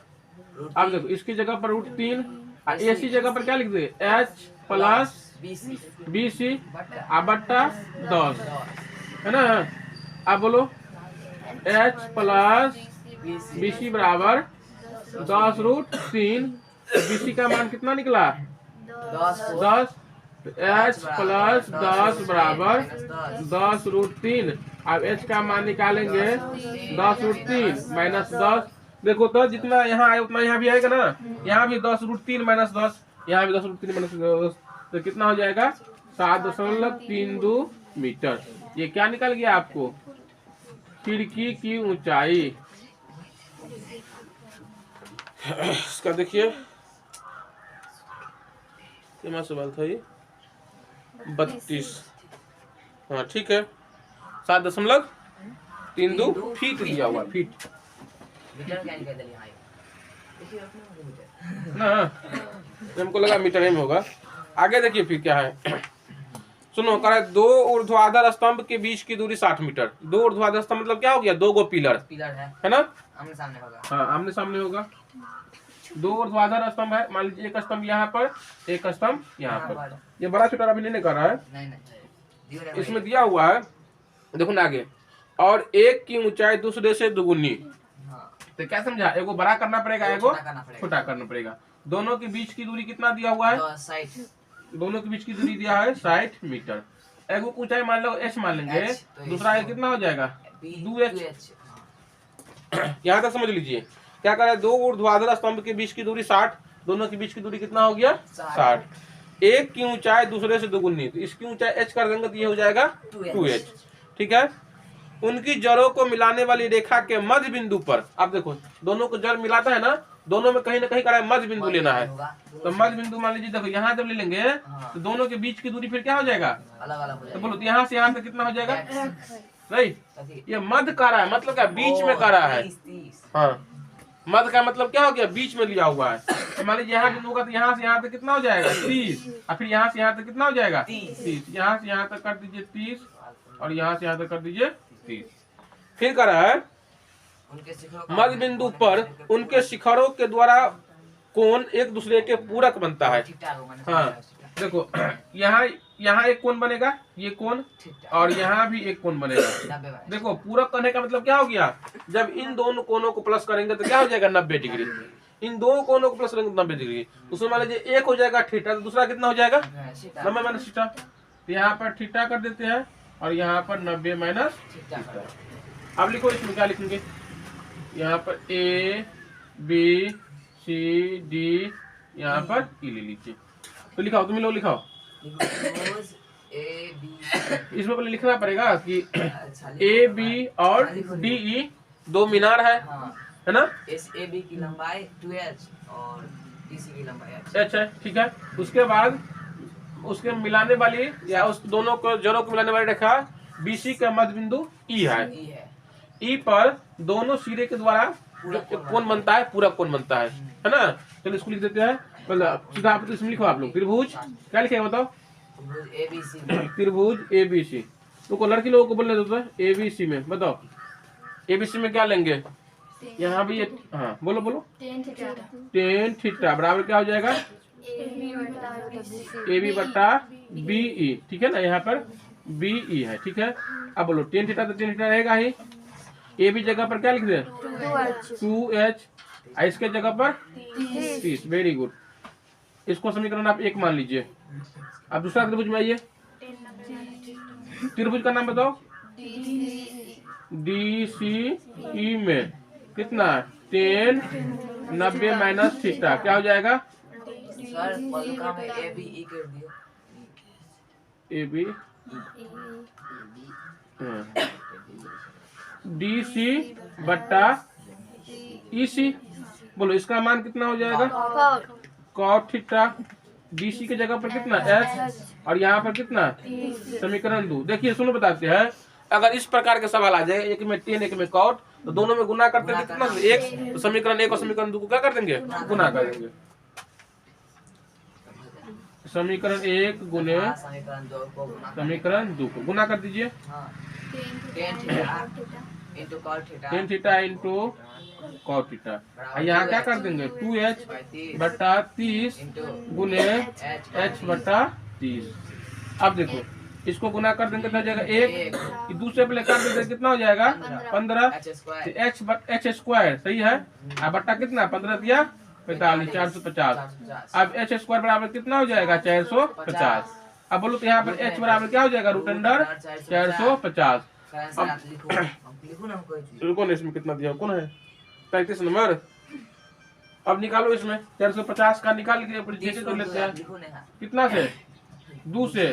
Speaker 1: अब देखो इसकी जगह पर √3 AC जगह पर क्या लिख दे? H प्लस BC बट्टा 10 है ना। अब बोलो H प्लस BC बराबर 10√3। BC का मान कितना निकला? 10। H प्लस 10 बराबर 10√3। अब H का मान निकालेंगे 10√3 माइनस 10। देखो तो जितना यहाँ आए उतना यहाँ भी आएगा ना। यहाँ भी 10√3 माइनस 10, यहाँ भी 10√3 माइनस 10। तो कितना हो जाएगा? 7.32 मीटर। ये क्या निकल गया आपको? खिड़की की ऊंचाई। इसका देखिए क्या सवाल था ये? 32। हाँ ठीक है। 7.32 फीट दिया हुआ। फीट ना हमको लगा मीटर में होगा। आगे देखिए फिर क्या है। सुनो, कह रहा है 2 ऊर्ध्वाधर स्तंभ के बीच की दूरी 60 मीटर। 2 ऊर्ध्वाधर स्तंभ मतलब क्या हो गया, 2 गो पिलर
Speaker 2: पिलर
Speaker 1: है ना,
Speaker 2: आमने सामने होगा।
Speaker 1: हाँ आमने सामने होगा। 2 ऊर्ध्वाधर स्तंभ है, मान लीजिए एक स्तंभ यहाँ पर, एक स्तंभ यहाँ पर। ये बड़ा छोटा अभी नहीं कर रहा है,
Speaker 2: नहीं
Speaker 1: इसमें दिया हुआ है, देखो ना आगे। और एक की ऊंचाई दूसरे से दुगुनी। तो क्या समझा, एगो बड़ा करना पड़ेगा, एगो छोटा करना पड़ेगा। दोनों के बीच की दूरी कितना दिया हुआ है,
Speaker 2: 60।
Speaker 1: दोनों के बीच की दूरी दिया है 60 मीटर। एगो ऊंचाई मान लो h मान लेंगे, दूसरा एक कितना हो जाएगा 2h। यहाँ तक समझ लीजिए। क्या कर रहा है, 2 ऊर्ध्वाधर स्तंभ के बीच की दूरी 60, दोनों के बीच की दूरी कितना हो गया 60। एक की ऊंचाई दूसरे से दुगुनी, तो इसकी ऊंचाई h कर देंगे तो ये हो जाएगा 2h। ठीक है। उनकी जड़ों को मिलाने वाली रेखा के मध्य बिंदु पर, आप देखो दोनों को जड़ मिलाता है ना, दोनों में कहीं ना कहीं करा मध्य बिंदु लेना है। तो मध्य बिंदु मान लीजिए, देखो यहाँ जब ले लेंगे तो दोनों के बीच की दूरी फिर क्या हो जाएगा, तो बोलो तो यहाँ से यहाँ तक कितना हो जाएगा, नहीं ये मध्य का रहा है, मतलब क्या बीच में का रहा है। हाँ, मध्य का मतलब क्या हो गया, बीच में लिया हुआ है। तो मान लीजिए यहाँ बिंदु होगा तो यहाँ से यहाँ तक कितना हो जाएगा 30, और फिर यहाँ से यहाँ तक कितना हो जाएगा 30। यहाँ से यहाँ तक कर दीजिए 30, और यहाँ से यहाँ तक कर दीजिए 30। फिर कर रहा है, मध्य बिंदु पर उनके शिखरों के द्वारा कोण एक दूसरे के पूरक बनता है। हाँ देखो, यहाँ एक कोण बनेगा, ये कोण, और यहाँ भी एक कोण बनेगा। देखो पूरक करने का मतलब क्या हो गया, जब इन दोनों कोणों को प्लस करेंगे तो क्या हो जाएगा 90 डिग्री। इन दो कोणों को प्लस करेंगे 90 डिग्री। उसमें मान लीजिए एक हो जाएगा थीटा, तो दूसरा कितना हो जाएगा 90 माइनस थीटा। तो यहाँ पर थीटा कर देते हैं, और यहाँ पर 90 माइनस थीटा। अब लिखो, इसमें क्या लिखेंगे, यहाँ पर A B C D, यहाँ पर E ले लीजिए। तो लिखाओ, तुम लोग लिखाओ। इसमें पहले लिखना पड़ेगा कि A B और D E 2 मीनार है ना।
Speaker 2: AB की लंबाई 2h और DC की लंबाई h
Speaker 1: है, ठीक है। उसके बाद उसके मिलाने वाली या उस दोनों को जड़ों को मिलाने वाली रेखा BC का मध्य बिंदु E है। E पर दोनों सिरे के द्वारा जो कोण बनता है, पूरा कोण बनता है ना। चलो इसको लिख देते हैं, मतलब सीधा आप इसमें लिखो आप लोग। त्रिभुज क्या लिखेगा बताओ, त्रिभुज ABC। तो लड़की लोगों को बोलने दो ABC में, बताओ ABC में क्या लेंगे, यहाँ भी ये, हाँ बोलो बोलो, tan थीटा बराबर क्या हो जाएगा AB बट्टा BE। ठीक है ना, यहाँ पर BE है, ठीक है। अब बोलो tan थीटा, तो tan थीटा रहेगा ही। AB जगह पर क्या लिख दे 2h, इसके जगह पर 30। Very good. इसको समीकरण आप 1 मान लीजिए। अब दूसरा त्रिभुज में आइए, त्रिभुज का नाम बताओ DCE में कितना tan 90 माइनस थीटा क्या हो जाएगा
Speaker 2: सर, में ABE कर दिया,
Speaker 1: AB DC बट्टा EC। बोलो इसका मान कितना हो जाएगा cot थीटा। DC की जगह पर कितना h, और यहाँ पर कितना समीकरण 2। देखिए सुनो, बताते हैं, अगर इस प्रकार के सवाल आ जाए, एक में tan एक में cot, तो दोनों में गुना करते हैं कितना 1, तो समीकरण 1 और समीकरण 2 को क्या कर देंगे, गुना कर देंगे। समीकरण 1 गुने समीकरण 2 को गुना कर दीजिए। tan theta into cot theta. यहाँ क्या कर देंगे 2h बट्टा 30 गुने h बट्टा 30। अब देखो इसको गुना कर देंगे तो जाएगा 1, दूसरे पे कर देंगे कितना हो जाएगा 15, h स्क्वायर सही है। अब बट्टा कितना 15 दिया 45, 450। अब h स्क्वायर बराबर कितना हो जाएगा 450। अब बोलो तो यहाँ पर h बराबर क्या हो जाएगा √450। रुको ना, इसमें कितना दिया कौन है 35 नंबर। अब निकालो, इसमें 450 का निकाल के कर लेते हैं। कितना से 2 से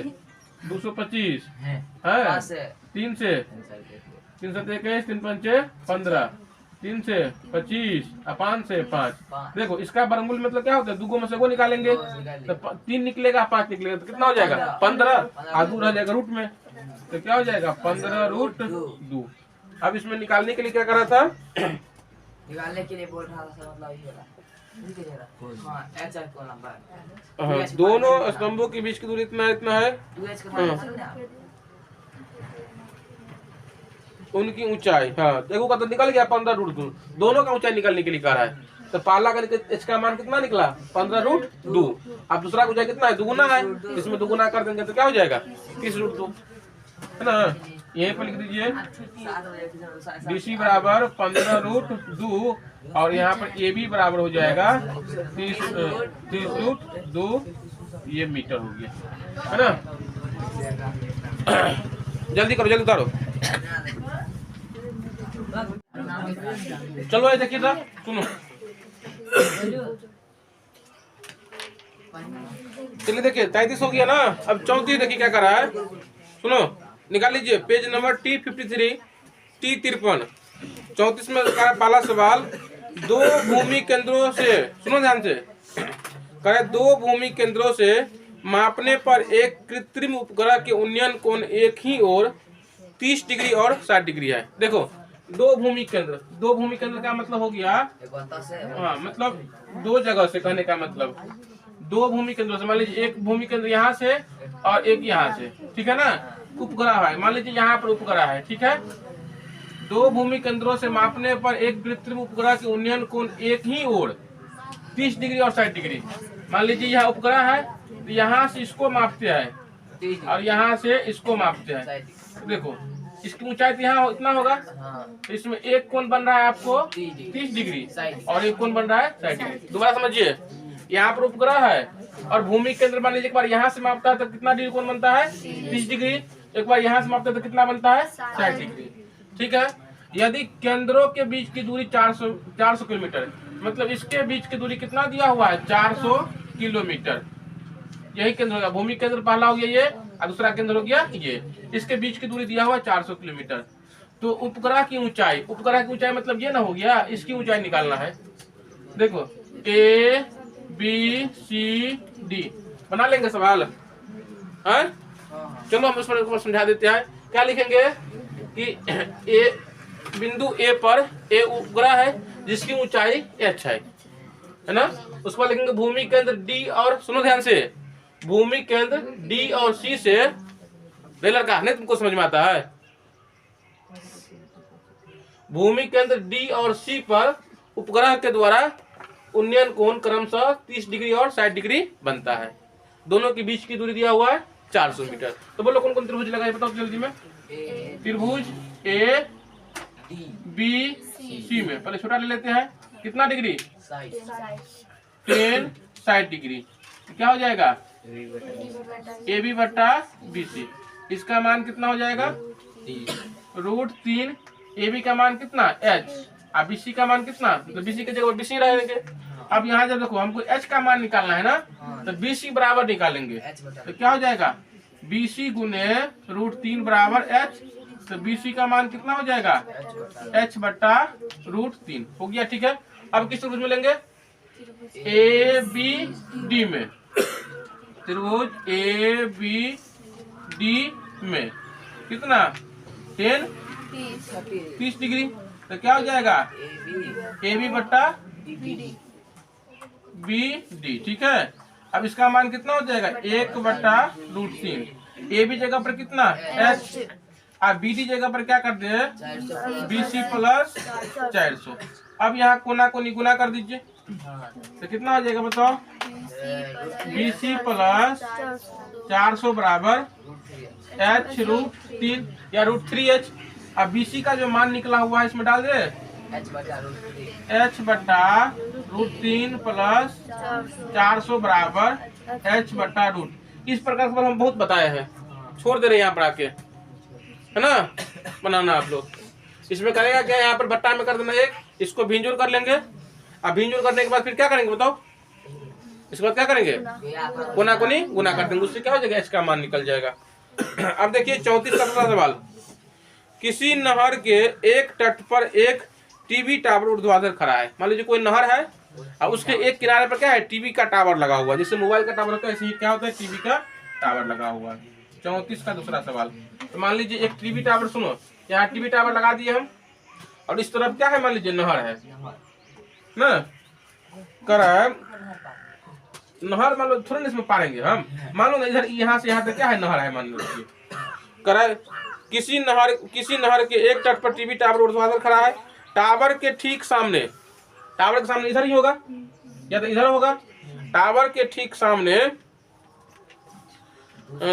Speaker 1: 225 है, 3 से 321, 3 पंचे 15, 3 से 25, 5 से 5। देखो इसका वर्गमूल मतलब क्या होता है, 2 में से 2 निकालेंगे तो 3 निकलेगा, 5 निकलेगा, तो कितना हो जाएगा 15, आधू रह जाएगा रूट में, तो क्या हो जाएगा 15√2। अब इसमें निकालने के लिए क्या कर रहा था,
Speaker 2: निकालने के लिए बोल रहा था, मतलब ये हाँ एच है कौन नंबर
Speaker 1: हाँ, दोनों स्तंभों के बीच की दूरी इतना इतना है।
Speaker 2: 2h का मान
Speaker 1: उनकी ऊंचाई, हाँ देखो का तो निकल गया 15√2, दोनों का ऊंचाई निकलने के लिए कह रहा है। तो पहला का एच का मान कितना निकला 15√2। अब दूसरा का ऊंचाई कितना है, दुगुना है, इसमें दुगुना कर देंगे तो क्या हो जाएगा 30√2, है ना। यहीं पर लिख दीजिए BC बराबर 15√2 और यहाँ पर AB बराबर हो जाएगा 30√2, ये मीटर हो गया, है ना। जल्दी करो, जल्दी उतारो। चलो ये देखिए साहब, सुनो, चलिए देखिए 33 हो गया ना। अब 34 देखिए क्या कर रहा है, सुनो, निकाल लीजिए पेज नंबर T53 T53। 34 में का पहला सवाल, दो भूमि केंद्रों से, सुनो ध्यान से, करे दो भूमि केंद्रों से मापने पर एक कृत्रिम उपग्रह के उन्नयन कोण एक ही ओर 30 डिग्री और 60 डिग्री है। देखो दो भूमि केंद्र का मतलब हो गया, हाँ मतलब दो जगह से, कहने का मतलब दो भूमि केंद्रों से, मान लीजिए एक भूमि केंद्र यहाँ से और एक यहाँ से, ठीक है ना, उपग्रह है, मान लीजिए यहाँ पर उपग्रह है, ठीक है। दो भूमि केंद्रों से मापने पर एक कृत्रिम उपग्रह के उन्नयन कोण एक ही ओर 30 डिग्री और 60 डिग्री। मान लीजिए यहाँ उपग्रह है, तो यहाँ से इसको मापते हैं और यहाँ से इसको मापते हैं। देखो इसकी ऊंचाई तो यहाँ इतना होगा, तो इसमें एक कोण बन रहा है आपको 30 डिग्री और एक कोण बन रहा है 60 डिग्री। दोबारा समझिए, यहाँ पर उपग्रह है और भूमि केंद्र मान लीजिए एक बार यहाँ से मापता है तो कितना डिग्री कोण बनता है 30 डिग्री, एक बार यहाँ से मापता है तो कितना बनता है 60 डिग्री, ठीक है। यदि केंद्रों के बीच की दूरी 400 किलोमीटर, मतलब इसके बीच की दूरी कितना दिया हुआ है 400 किलोमीटर, यही केंद्र होगा। भूमि केंद्र पहला हो गया ये और दूसरा केंद्र हो गया ये, इसके बीच की दूरी दिया हुआ है 400 किलोमीटर। तो उपग्रह की ऊंचाई मतलब ये ना हो गया, इसकी ऊंचाई निकालना है। देखो ABCD बना लेंगे सवाल, है? चलो हम उस पर समझा देते हैं। क्या लिखेंगे कि बिंदु A पर A उपग्रह है जिसकी ऊंचाई h है ना। उसके बाद लिखेंगे भूमि केंद्र D और, सुनो ध्यान से, भूमि केंद्र D और C से, रेलर का नहीं तुमको समझ में आता है, भूमि केंद्र D और C पर उपग्रह के द्वारा उन्नयन कोण क्रमशः 30 डिग्री और 60 डिग्री बनता है। दोनों के बीच की दूरी दिया हुआ है 400 मीटर। तो बोलो कौन कौन त्रिभुज लगाए, बताओ जल्दी में। त्रिभुज ABC में पहले छोटा ले लेते हैं, कितना डिग्री 10 60 डिग्री, क्या हो जाएगा AB बटा BC। इसका मान कितना हो जाएगा √3। AB का मान कितना h और BC का मान कितना, तो BC की जगह BC रहेंगे। अब यहाँ जब देखो हमको h का मान निकालना है ना, तो BC बराबर निकालेंगे, तो क्या हो जाएगा BC गुने √3 बराबर h, तो BC का मान कितना हो जाएगा h बटा √3 हो गया, ठीक है। अब किस त्रिभुज में लेंगे ABD में, त्रिभुज ABD में कितना 30 डिग्री, तो क्या हो जाएगा AB बटा BD, ठीक है। अब इसका मान कितना हो जाएगा 1 बटा √3। AB जगह पर कितना h और BD जगह पर क्या कर दे BC प्लस 400। अब यहाँ कोना कोनी गुना कर दीजिए, तो कितना हो जाएगा बताओ BC प्लस 400 बराबर h √3 या √3h। अब BC का जो मान निकला हुआ है इसमें डाल दे h बटा √3 प्लस 400 बराबर h बटा √। इस प्रकार से हम बहुत बताए हैं, छोड़ दे रहे हैं यहाँ पर आके, है ना, बनाना आप लोग। इसमें करेगा क्या, यहाँ पर बट्टा में कर देना एक, इसको भिंजुर कर लेंगे। अब भिंजुर करने के बाद फिर क्या करेंगे बताओ, इसके बाद क्या करेंगे कोना कोनी गुना कर देंगे, उससे क्या हो जाएगा h का मान निकल जाएगा। अब देखिए 34 का सवाल, किसी नहर के एक तट पर एक टीवी टावर ऊर्ध्वाधर खड़ा है। मान लीजिए कोई नहर है और उसके एक किनारे पर क्या है टीवी का टावर लगा हुआ है, जैसे मोबाइल का टावर होता है ऐसे ही क्या होता है टीवी का टावर लगा हुआ है। 34 का दूसरा सवाल, तो मान लीजिए एक टीवी टावर, सुनो यहाँ टीवी टावर लगा दिए हम और इस तरफ क्या है मान लीजिए नहर है ना, करा नहर, मान लो थोड़ा इसमें पारेंगे हम, मान लो ना इधर यहाँ से यहाँ तक क्या है, नहर है मान लो, करा किसी नहर के एक तट पर टीवी टावर ऊर्ध्वाधर खड़ा है। टावर के ठीक सामने, टावर के सामने इधर ही होगा या तो इधर होगा, टावर के ठीक सामने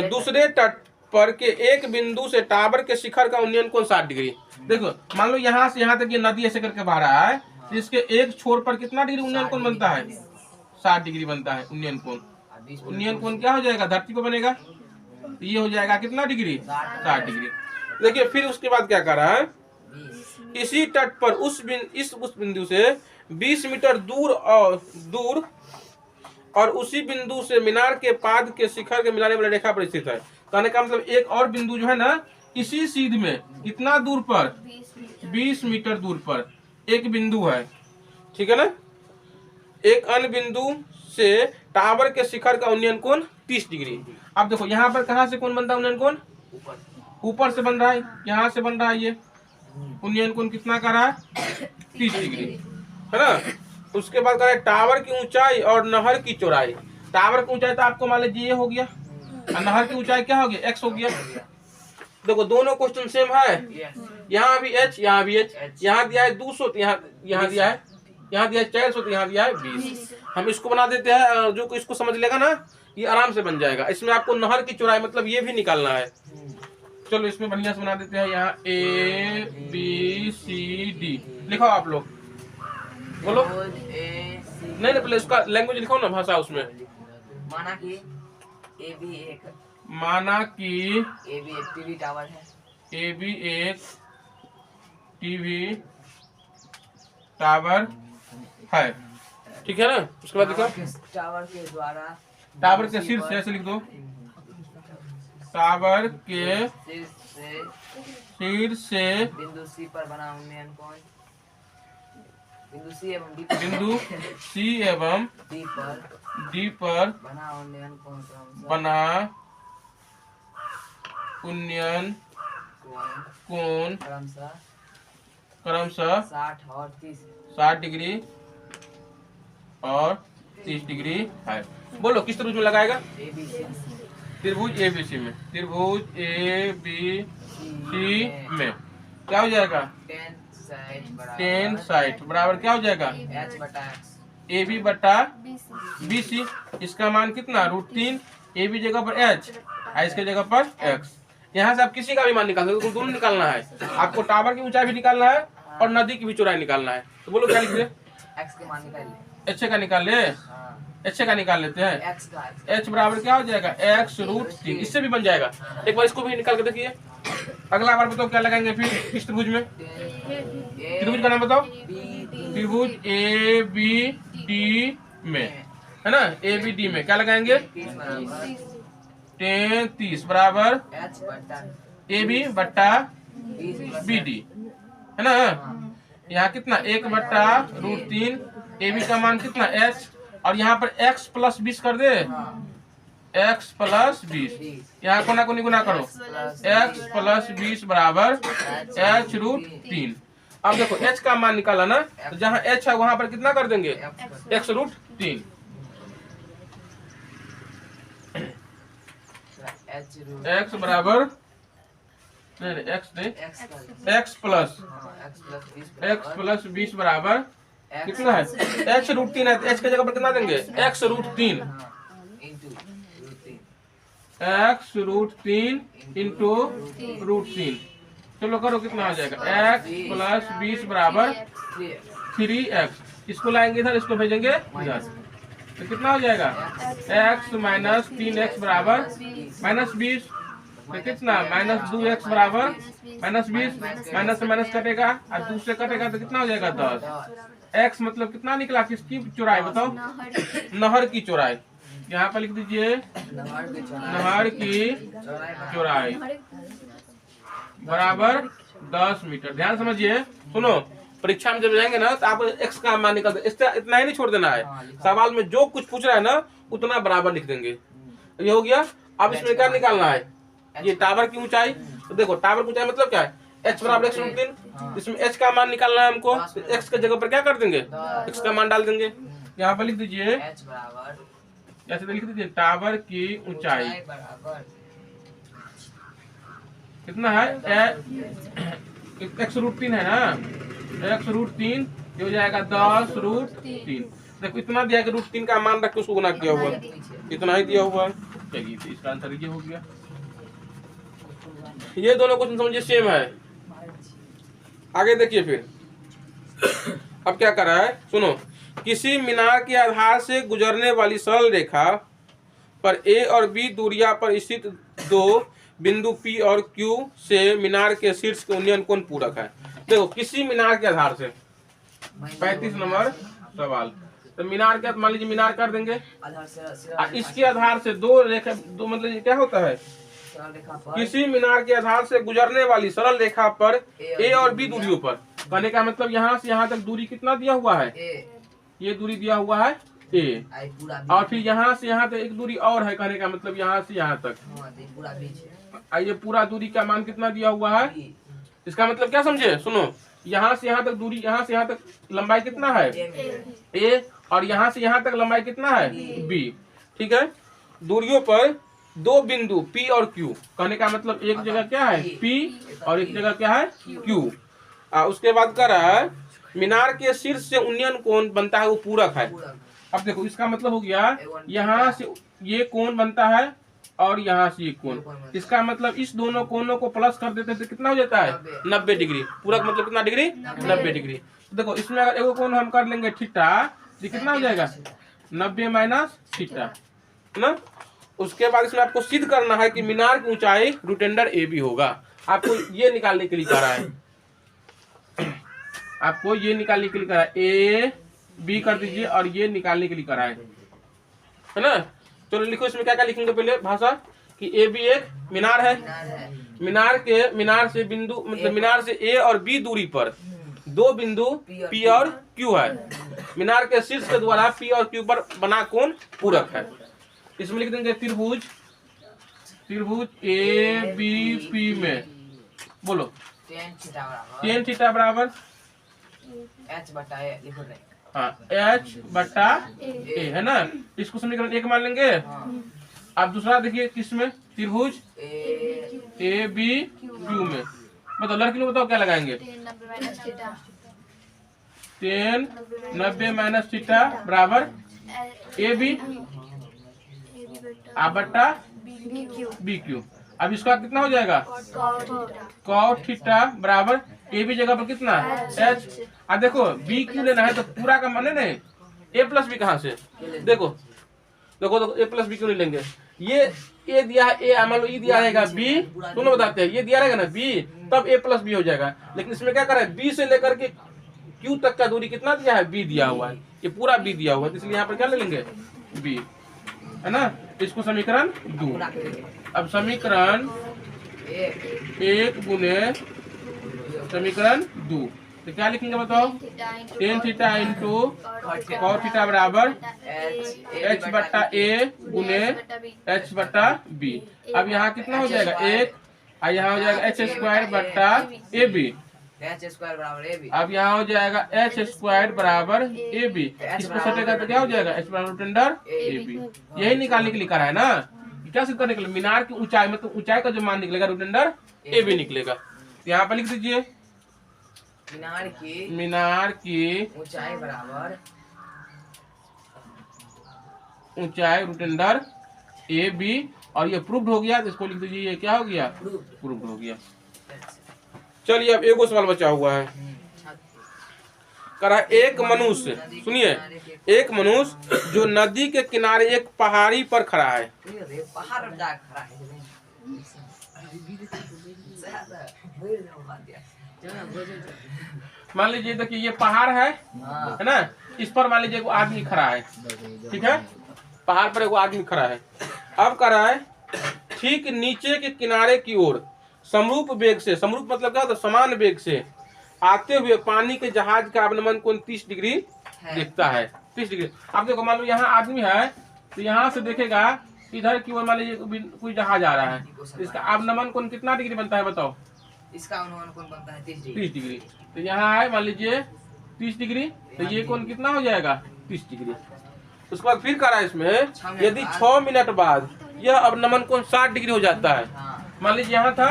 Speaker 1: दूसरे तट पर के एक बिंदु से टावर के शिखर का उन्नयन कोण 60 डिग्री। देखो मान लो यहाँ से यहाँ तक ये नदी ऐसे करके बह रहा है, तो इसके एक छोर पर कितना डिग्री उन्नयन कोण बनता है, 60 डिग्री बनता है उन्नयन कोण। उन्नयन कोण क्या हो जाएगा, धरती पर बनेगा, ये हो जाएगा कितना डिग्री, 60 डिग्री। देखिए फिर उसके बाद क्या कर रहा है, इसी तट पर उस बिंदु से 20 मीटर दूर और उसी बिंदु से मीनार के पाद के शिखर के मिलाने वाली रेखा पर स्थित है। कहने का मतलब एक और बिंदु जो है ना, इसी सीध में इतना दूर पर 20 मीटर दूर पर एक बिंदु है, ठीक है ना। एक अन्य बिंदु से टावर के शिखर का उन्नयन कोण 30 डिग्री। अब देखो यहाँ पर कहाँ से कोण बनता है उन्नयन कोण, ऊपर से बन रहा है, यहाँ से बन रहा है, ये उन्नयन कोण कितना कर रहा है, 30 डिग्री, है ना। उसके बाद करें टावर की ऊंचाई और नहर की चौड़ाई। टावर की ऊंचाई तो आपको मान लीजिए ये हो गया, और नहर की ऊंचाई क्या हो गया, x हो गया। देखो दोनों क्वेश्चन सेम है, यहाँ भी h, यहाँ भी h, यहाँ दिया है 200, यहाँ दिया है, यहाँ दिया है 400, तो यहाँ दिया है 20। हम इसको बना देते हैं, जो इसको समझ लेगा ना ये आराम से बन जाएगा। इसमें आपको नहर की चौड़ाई मतलब ये भी निकालना है। चलो इसमें बढ़िया से बना देते हैं, यहाँ A B C D लिखो आप लोग, बोलो। नहीं पहले उसका लैंग्वेज लिखो ना, भाषा उसमें।
Speaker 2: माना कि ए बी एक टीवी टावर है,
Speaker 1: ए बी एक टीवी टावर है, ठीक है ना। उसके बाद लिखो
Speaker 2: टावर के द्वारा,
Speaker 1: टावर के शीर्ष से ऐसे लिख दो, टावर के शीर्ष से
Speaker 2: बिंदु सी पर बना उन्नयन कोण, बिंदु सी एवं डी पर बना उन्नयन कोण क्रमशः 60 डिग्री और 30 डिग्री है। बोलो किस त्रिभुज में लगाएगा, त्रिभुज ABC में, त्रिभुज ABC में क्या हो जाएगा, tan 60 बराबर क्या हो जाएगा, AB बटा BC। इसका मान कितना, √3, AB जगह पर h, इसके जगह पर x। यहाँ से आप किसी का भी मान निकाल सकते हो, दोनों निकालना है आपको, टावर की ऊंचाई भी निकालना है और नदी की भी चौड़ाई निकालना है। तो बोलो क्या लिख दे, x के मान निकाल ले,
Speaker 1: h का निकाल ले, h का निकाल लेते हैं, h बराबर क्या हो जाएगा, x √3। इससे भी बन जाएगा, एक बार इसको भी निकाल के देखिए। अगला बार बताओ क्या लगाएंगे फिर इस त्रिभुज में, त्रिभुज का नाम बताओ, त्रिभुज ABD में, है ना, ABD में क्या लगाएंगे, tan 30 बराबर AB बट्टा BD, है ना। यहाँ कितना 1 बट्टा √3, AB का मान कितना h, और यहाँ पर x प्लस 20 कर दे, x प्लस 20, यहाँ कोना कोनी गुना करो, x प्लस 20 बराबर h √3। अब देखो h का मान निकाला ना, तो जहाँ h है वहां पर कितना कर देंगे, x √3, x बराबर x प्लस 20 बराबर कितना है, h √3 है, तो h के जगह पर कितना देंगे, x √3, x √3 इंटू √3। चलो करो कितना हो जाएगा, x प्लस 20 बराबर 3x। इसको लाएंगे इधर, इसको भेजेंगे इधर, तो कितना हो जाएगा, x माइनस 3x बराबर -20, तो कितना -2x बराबर -20, माइनस से माइनस कटेगा और 2 से कटेगा तो कितना हो जाएगा 10। x मतलब कितना निकला, किसकी चौड़ाई बताओ, नहर की चौड़ाई। यहाँ पर लिख दीजिए नहर की चौड़ाई बराबर 10 मीटर। ध्यान समझिए, सुनो परीक्षा में जब जाएंगे ना तो आप x का मान निकाल, इतना ही नहीं छोड़ देना है, सवाल में जो कुछ पूछ रहा है ना उतना बराबर लिख देंगे। ये हो गया। अब इसमें क्या निकालना है, ये टावर की ऊंचाई। तो देखो टावर की ऊंचाई मतलब क्या है, h बराबर x √3, इसमें h का मान निकालना है हमको, x के जगह पर क्या कर देंगे, x का मान डाल देंगे। यहाँ पर लिख दीजिए
Speaker 2: h बराबर
Speaker 1: ऐसे लिख दीजिए टावर की ऊंचाई
Speaker 2: बराबर
Speaker 1: कितना है x√3 है ना, x√3 ये हो जाएगा 10√3। देखो इतना दिया कि √3 का मान रख के उसको गुना किया हुआ है, इतना ही दिया हुआ है। चलिए तो इसका आंसर ये हो गया। ये दोनों क्वेश्चन समझिए सेम है। आगे देखिए फिर अब क्या कर रहा है, सुनो। किसी मीनार के आधार से गुजरने वाली सरल रेखा पर ए और बी दूरिया पर स्थित दो बिंदु P और Q से मीनार के शीर्ष के उन्नयन कोण पूरक है। देखो किसी मीनार के आधार से 35 नंबर सवाल। तो मीनार के मान लीजिए मीनार कर देंगे, इसके आधार से दो रेखा, दो मतलब ये क्या होता है, किसी मीनार के आधार से गुजरने वाली सरल रेखा पर ए और बी दूरियों पर, कहने का मतलब यहाँ से यहाँ तक दूरी कितना दिया हुआ है, ये दूरी दिया हुआ है ए, और फिर यहाँ से यहाँ तक एक दूरी और है, कहने का मतलब यहाँ से यहाँ तक, ये पूरा दूरी का मान कितना दिया हुआ है। इसका मतलब क्या समझे, सुनो, यहाँ से यहाँ तक दूरी, यहाँ से यहाँ तक लंबाई कितना है ए, और यहाँ से यहाँ तक लंबाई कितना है बी। ठीक है, दूरियों पर दो बिंदु P और Q, कहने का मतलब एक जगह क्या है P और एक जगह क्या है Q। उसके बाद कर रहा है मीनार के शीर्ष से उन्नयन कोण बनता है वो पूरक है। अब देखो इसका मतलब हो गया यहाँ से ये कोण बनता है और यहाँ से ये कोण, इसका मतलब इस दोनों कोणों को प्लस कर देते हैं तो कितना हो जाता है 90 डिग्री। पूरक मतलब कितना डिग्री 90 डिग्री। देखो इसमें अगर एक कोण हम कर लेंगे थीटा, ये कितना हो जाएगा 90 माइनस थीटा ना। उसके बाद इसमें आपको सिद्ध करना है कि मीनार की ऊंचाई √a भी होगा। आपको ये निकालने के लिए कह रहा है, आपको ये निकालने के लिए कह रहा है, ए बी कर दीजिए और ये निकालने के लिए कह रहा है ना। चलो लिखो इसमें क्या क्या लिखेंगे पहले भाषा कि ए बी एक मीनार है, मीनार से बिंदु मतलब मीनार से ए और बी दूरी पर दो बिंदु P और Q है। मीनार के शीर्ष के द्वारा P और Q पर बना कोण पूरक है। इसमें लिख देंगे त्रिभुज ए बी पी में, बोलो tan थीटा बराबर h/a है ना। इसको समीकरण 1 मान लेंगे। अब दूसरा देखिए किसमें, त्रिभुज ए बी क्यू में। बताओ लड़की लोग बताओ क्या लगाएंगे, tan 90 माइनस थीटा बराबर ए बी बट्टा बी क्यू। अब इसका कितना हो जाएगा cot थीटा बराबर ए बी जगह पर कितना h। अब देखो बी क्यू लेना है तो पूरा का माने नहीं, ए प्लस बी कहाँ से, देखो ए प्लस बी क्यों नहीं लेंगे, ये ए दिया है ए, मान लो ई दिया रहेगा बी, दोनों बताते हैं ये दिया रहेगा ना बी, तब ए प्लस बी हो जाएगा। लेकिन इसमें क्या करा है, बी से लेकर के क्यू तक का दूरी कितना दिया है, बी दिया हुआ है, ये पूरा बी दिया हुआ है, इसलिए यहाँ पर क्या ले लेंगे बी, है ना। इसको समीकरण 2। अब समीकरण 1 गुने समीकरण 2 तो क्या लिखेंगे बताओ, tan theta into cot theta बराबर h/a गुने h/b। अब यहाँ कितना हो जाएगा 1, और यहाँ हो जाएगा h² अब यहाँ हो जाएगा h² बराबर ab। इसको सटेगा तो क्या हो जाएगा h बराबर √ab। यही निकालने के लिए करा है ना, क्या सिद्ध करने के लिए, मीनार की ऊंचाई मतलब ऊंचाई का जो मान निकलेगा √ab निकलेगा। यहाँ पर लिख दीजिए मीनार की ऊंचाई बराबर ऊंचाई √ab, और ये प्रूव्ड हो गया तो इसको लिख दीजिए ये क्या हो गया प्रूव्ड हो गया। चलिए अब एक सवाल बचा हुआ है, करा एक मनुष्य, सुनिए, एक मनुष्य जो नदी के किनारे एक पहाड़ी पर खड़ा है, मान लीजिए देखिए ये पहाड़ है ना, इस पर मान लीजिए आदमी खड़ा है, ठीक है, पहाड़ पर एक आदमी खड़ा है। अब कह रहा है ठीक नीचे के किनारे की ओर समरूप वेग से, समरूप मतलब क्या होता है, समान वेग से आते हुए पानी के जहाज का अवनमन कोण 30 डिग्री दिखता है, 30 डिग्री। आप देखो मान लो यहाँ आदमी है तो यहाँ से देखेगा इधर की ओर मान लीजिए कोई जहाज आ रहा है, इसका अवनमन कोण कितना डिग्री बनता है बताओ,
Speaker 2: इसका अनुमान कोण बनता है 30
Speaker 1: डिग्री। तो यहाँ है मान लीजिए 30 डिग्री, तो ये कोण कितना हो जाएगा 30 डिग्री। उसके बाद फिर कह रहा है इसमें यदि 6 मिनट बाद यह अवनमन कोण 60 डिग्री हो जाता है। मान लीजिए यहाँ था,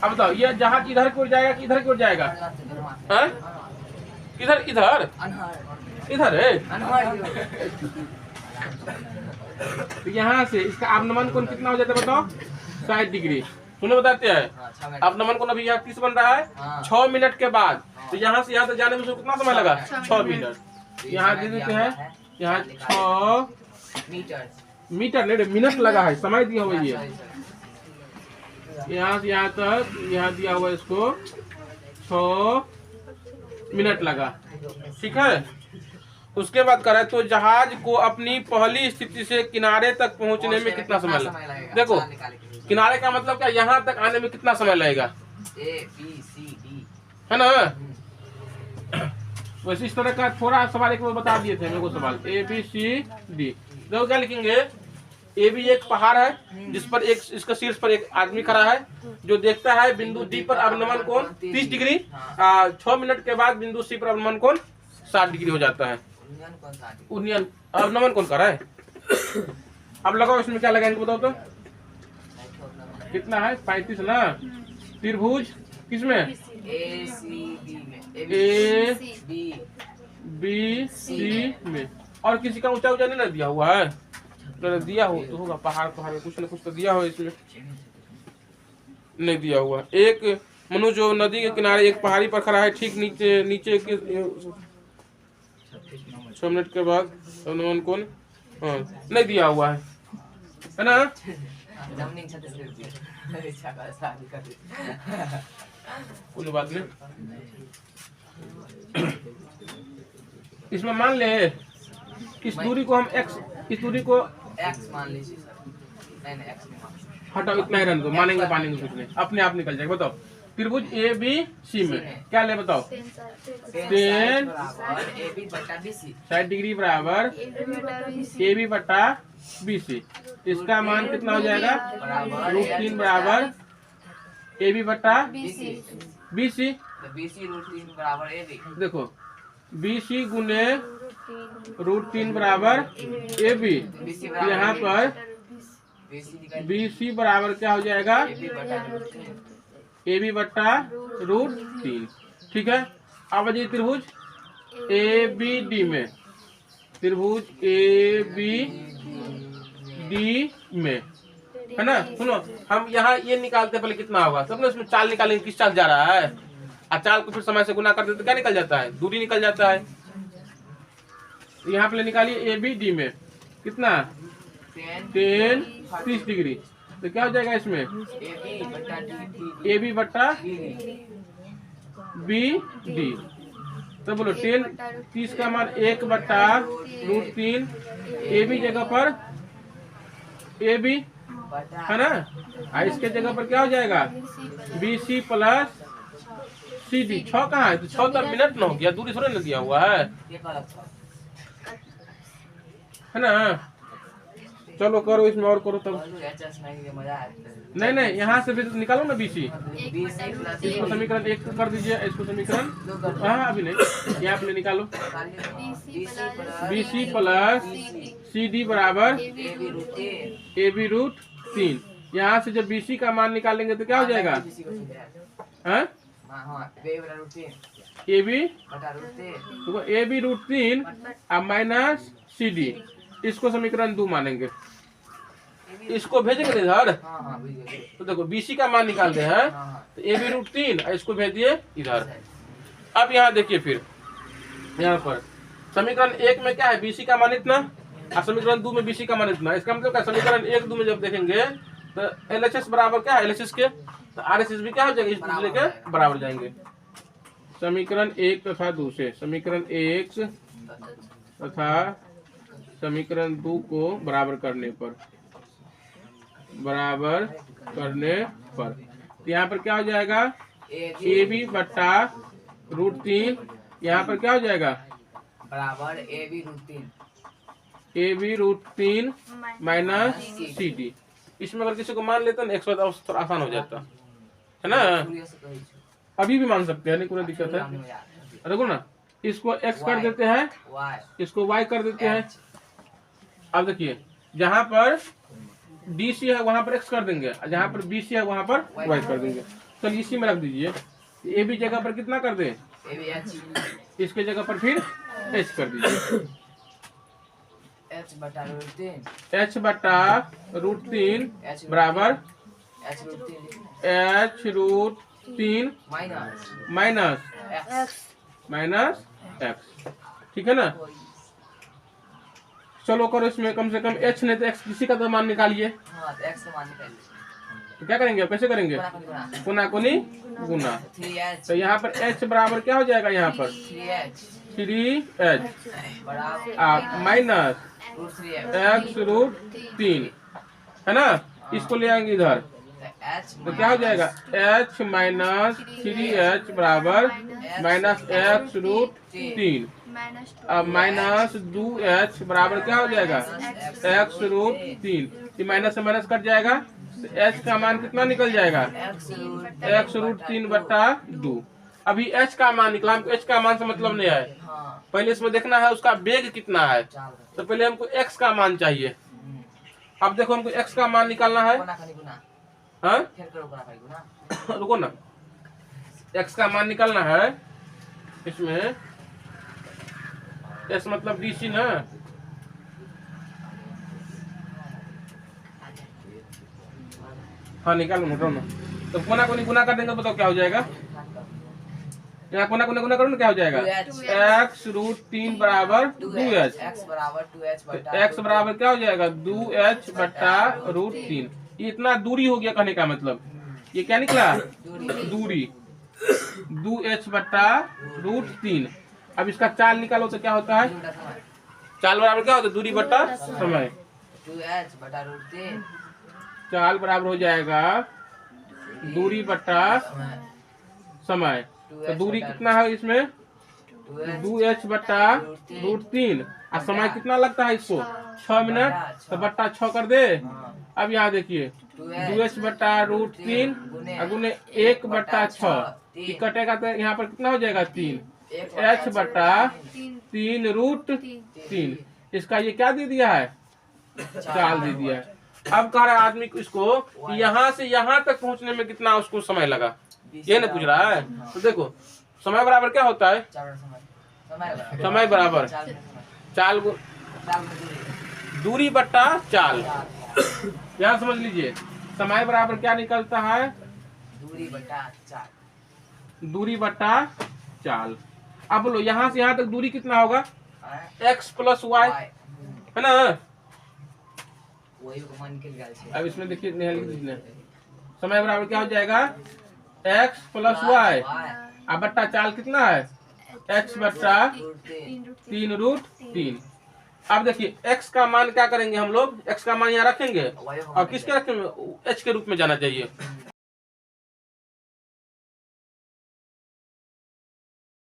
Speaker 1: अब बताओ यह जहाज इधर की ओर जाएगा कि इधर की ओर जाएगा? हाँ? इधर इधर इधर है। तो यहाँ से इसका अवनमन कोण कितना हो जाता है बताओ? 60 डिग्री। सुनो बताते हैं, अवनमन कोण अभी यहाँ 30 बन रहा है 6 मिनट के बाद। तो यहाँ से यहाँ तक जाने में उसको कितना समय लगा? 6 मिनट। यहाँ दे देते हैं, यहाँ 6 मीटर नहीं मिनट लगा है, समय दिया हुआ ये। यहाँ से यहाँ तक यहाँ दिया हुआ इसको 6 मिनट लगा, ठीक है। उसके बाद करें तो जहाज को अपनी पहली स्थिति से किनारे तक पहुंचने में कितना समय लगेगा? देखो किनारे का मतलब क्या, यहाँ तक आने में कितना समय लगेगा?
Speaker 2: ABCD
Speaker 1: है ना। वैसे इस तरह का थोड़ा सवाल एक बार बता दिए थे मेरे को सवाल ABCD। देखो क्या लिखेंगे, ए भी एक पहाड़ है जिस पर एक इसका शीर्ष पर एक आदमी खड़ा है जो देखता है बिंदु डी पर अवनमन कोण 30 डिग्री। 6 मिनट के बाद बिंदु सी पर अवनमन कोण 60 डिग्री हो जाता है। उन्नयन अवनमन कोण कर रहा है। अब लगाओ इसमें क्या लगाएंगे बताओ तो? कितना है? 35 ना। त्रिभुज किसमें? ABC में। और किसी का ऊंचा ऊंचा नहीं ना दिया हुआ है? तो दिया हो तो होगा, पहाड़ पहाड़ में कुछ न कुछ तो दिया हो, इसमें नहीं दिया हुआ। एक मनु जो नदी के किनारे एक पहाड़ी पर खड़ा है, ठीक नीचे नीचे के 6 मिनट के बाद अनुमान कोण नहीं दिया हुआ है ना। कोई बात नहीं। इसमें मान ले इस दूरी को हम x, इस दूरी को
Speaker 2: x मान लीजिए सर। नहीं x नहीं मान,
Speaker 1: हटाओ इतना ही रहने दो, मानेंगे पानेंगे कुछ नहीं, अपने आप निकल जाएगा। बताओ त्रिभुज ABC में क्या ले बताओ? 10 60 डिग्री बराबर AB बटा BC। इसका मान कितना हो जाएगा? √3 बराबर AB बटा BC।
Speaker 2: BC √3 बराबर AB।
Speaker 1: देखो BC गुने √3 बराबर AB। यहाँ पर BC बराबर क्या हो जाएगा? AB बटा √3, ठीक है। अब जी त्रिभुज ABD में, त्रिभुज ABD में, है ना। सुनो हम यहाँ ये निकालते पहले कितना होगा, सबने इसमें चाल निकालेंगे, किस चाल जा रहा है। और चाल को फिर समय से गुना कर देते तो क्या निकल जाता है? दूरी निकल जाता है। यहाँ पे निकालिए ABD में कितना? 10 30 डिग्री। तो क्या हो जाएगा इसमें? AB बटा BD। तो बोलो 10 30 का मान 1 बटा √3 AB जगह पर AB है ना। इसके जगह पर क्या हो जाएगा? BC plus CD। 6 कहाँ है? तो 6 तो मिनट ना हो गया, दूरी थोड़ा ना दिया हुआ है ना। चलो करो इसमें और करो तब। नहीं नहीं यहाँ से भी निकालो ना BC। इसको समीकरण 1 कर दीजिए, इसको समीकरण हाँ अभी नहीं, यहाँ पे निकालो। BC प्लस CD बराबर AB √3। यहाँ से जब BC का मान निकालेंगे तो क्या हो जाएगा? AB √3 अब माइनस CD। इसको समीकरण 2 मानेंगे, इसको भेजेंगे इधर। तो देखो BC का मान निकालते हैं तो AB √3 इसको भेज दिए इधर। अब यहाँ देखिए फिर यहाँ पर समीकरण 1 में क्या है? BC का मान इतना और समीकरण 2 में BC का मान इतना। इसका मतलब क्या? समीकरण 1 2 में जब देखेंगे तो LHS बराबर क्या है? LHS के तो RHS भी क्या हो जाएगा? इस दूसरे के बराबर जाएंगे। समीकरण 1 तथा 2 से समीकरण 1 तथा समीकरण 2 को बराबर करने पर तो यहाँ पर क्या हो जाएगा? AB बटा √3। यहाँ पर क्या हो जाएगा?
Speaker 2: बराबर
Speaker 1: AB √3 माइनस CD। इसमें अगर किसी को मान लेते ना 100 थोड़ा आसान हो जाता है ना। अभी भी मान सकते हैं, नहीं कोई दिक्कत है। देखो ना इसको x कर देते हैं, इसको y कर देते हैं। अब देखिए जहां पर DC है वहां पर x कर देंगे, जहां पर BC है वहां पर y कर देंगे। चलिए इसी में रख दीजिए। AB जगह पर कितना कर दें, इसके जगह पर फिर h कर दीजिए।
Speaker 3: h बटा
Speaker 1: रूट 3 बराबर h रूट 3 माइनस x, ठीक है ना। चलो करो इसमें कम से कम h नहीं तो x किसी का तो मान निकालिए। तो क्या करेंगे, कैसे करेंगे, गुना गुनी गुना। तो यहाँ पर h बराबर क्या हो जाएगा, यहाँ पर 3h माइनस x रूट 3 है ना। इसको ले आएंगे इधर तो क्या हो जाएगा, h माइनस 3h बराबर माइनस x रूट 3 अब माइनस 2h बराबर क्या हो जाएगा, x रूट 3। ये माइनस से माइनस कट जाएगा तो h का मान कितना निकल जाएगा, x रूट 3 बटा 2। अभी h का मान निकला, हमको h का मान से मतलब नहीं है, पहले इसमें देखना है उसका वेग कितना है। तो पहले हमको x का मान चाहिए। अब देखो हमको x का मान निकालना है, हाँ रुको ना, x का मान निकालना है। इसमें x मतलब DC ना, हाँ निकालो ना। तो गुना को गुना कर देंगे, बताओ क्या हो जाएगा, यहाँ गुना करो ना, क्या हो जाएगा, x रूट 3 बराबर 2h, x बराबर क्या हो जाएगा 2h बटा रूट 3। ये इतना दूरी हो गया, कहने का मतलब ये क्या निकला, दूरी 2h बटा रूट 3। अब इसका चाल निकालो तो क्या होता है, चाल बराबर क्या होता है, दूरी बटा समय।
Speaker 3: 2h बटा रूट 3
Speaker 1: चाल बराबर हो जाएगा दूरी बटा समय। तो दूरी कितना है इसमें, 2h बटा रूट 3 और समय कितना लगता है इसको 6 मिनट, तो बट्टा 6 कर दे। अब यहाँ देखिए 2h बटा रूट 3 गुने 1 बटा 6 कटेगा तो यहाँ पर कितना हो जाएगा 3, h बटा 3 रूट 3। इसका ये क्या दे दिया है, चाल दे दिया है। अब कह रहा है आदमी को इसको यहाँ से यहाँ तक पहुँचने में कितना उसको समय लगा, ये ना पूछ रहा है। तो देखो समय बराबर क्या होता है, समय बराबर चाल दूरी बट्टा चाल। यहाँ समझ लीजिए समय बराबर क्या निकलता है, दूरी बट्टा चाल। अब बोलो यहाँ से यहाँ तक दूरी कितना होगा, x प्लस y है ना। अब इसमें देखिए समय बराबर क्या हो जाएगा, x प्लस y अब बट्टा चाल कितना है, x बट्टा 3 रूट 3। अब देखिए x का मान क्या करेंगे हम लोग, x का मान यहाँ रखेंगे और किसके रखेंगे, h के रूप में जाना चाहिए।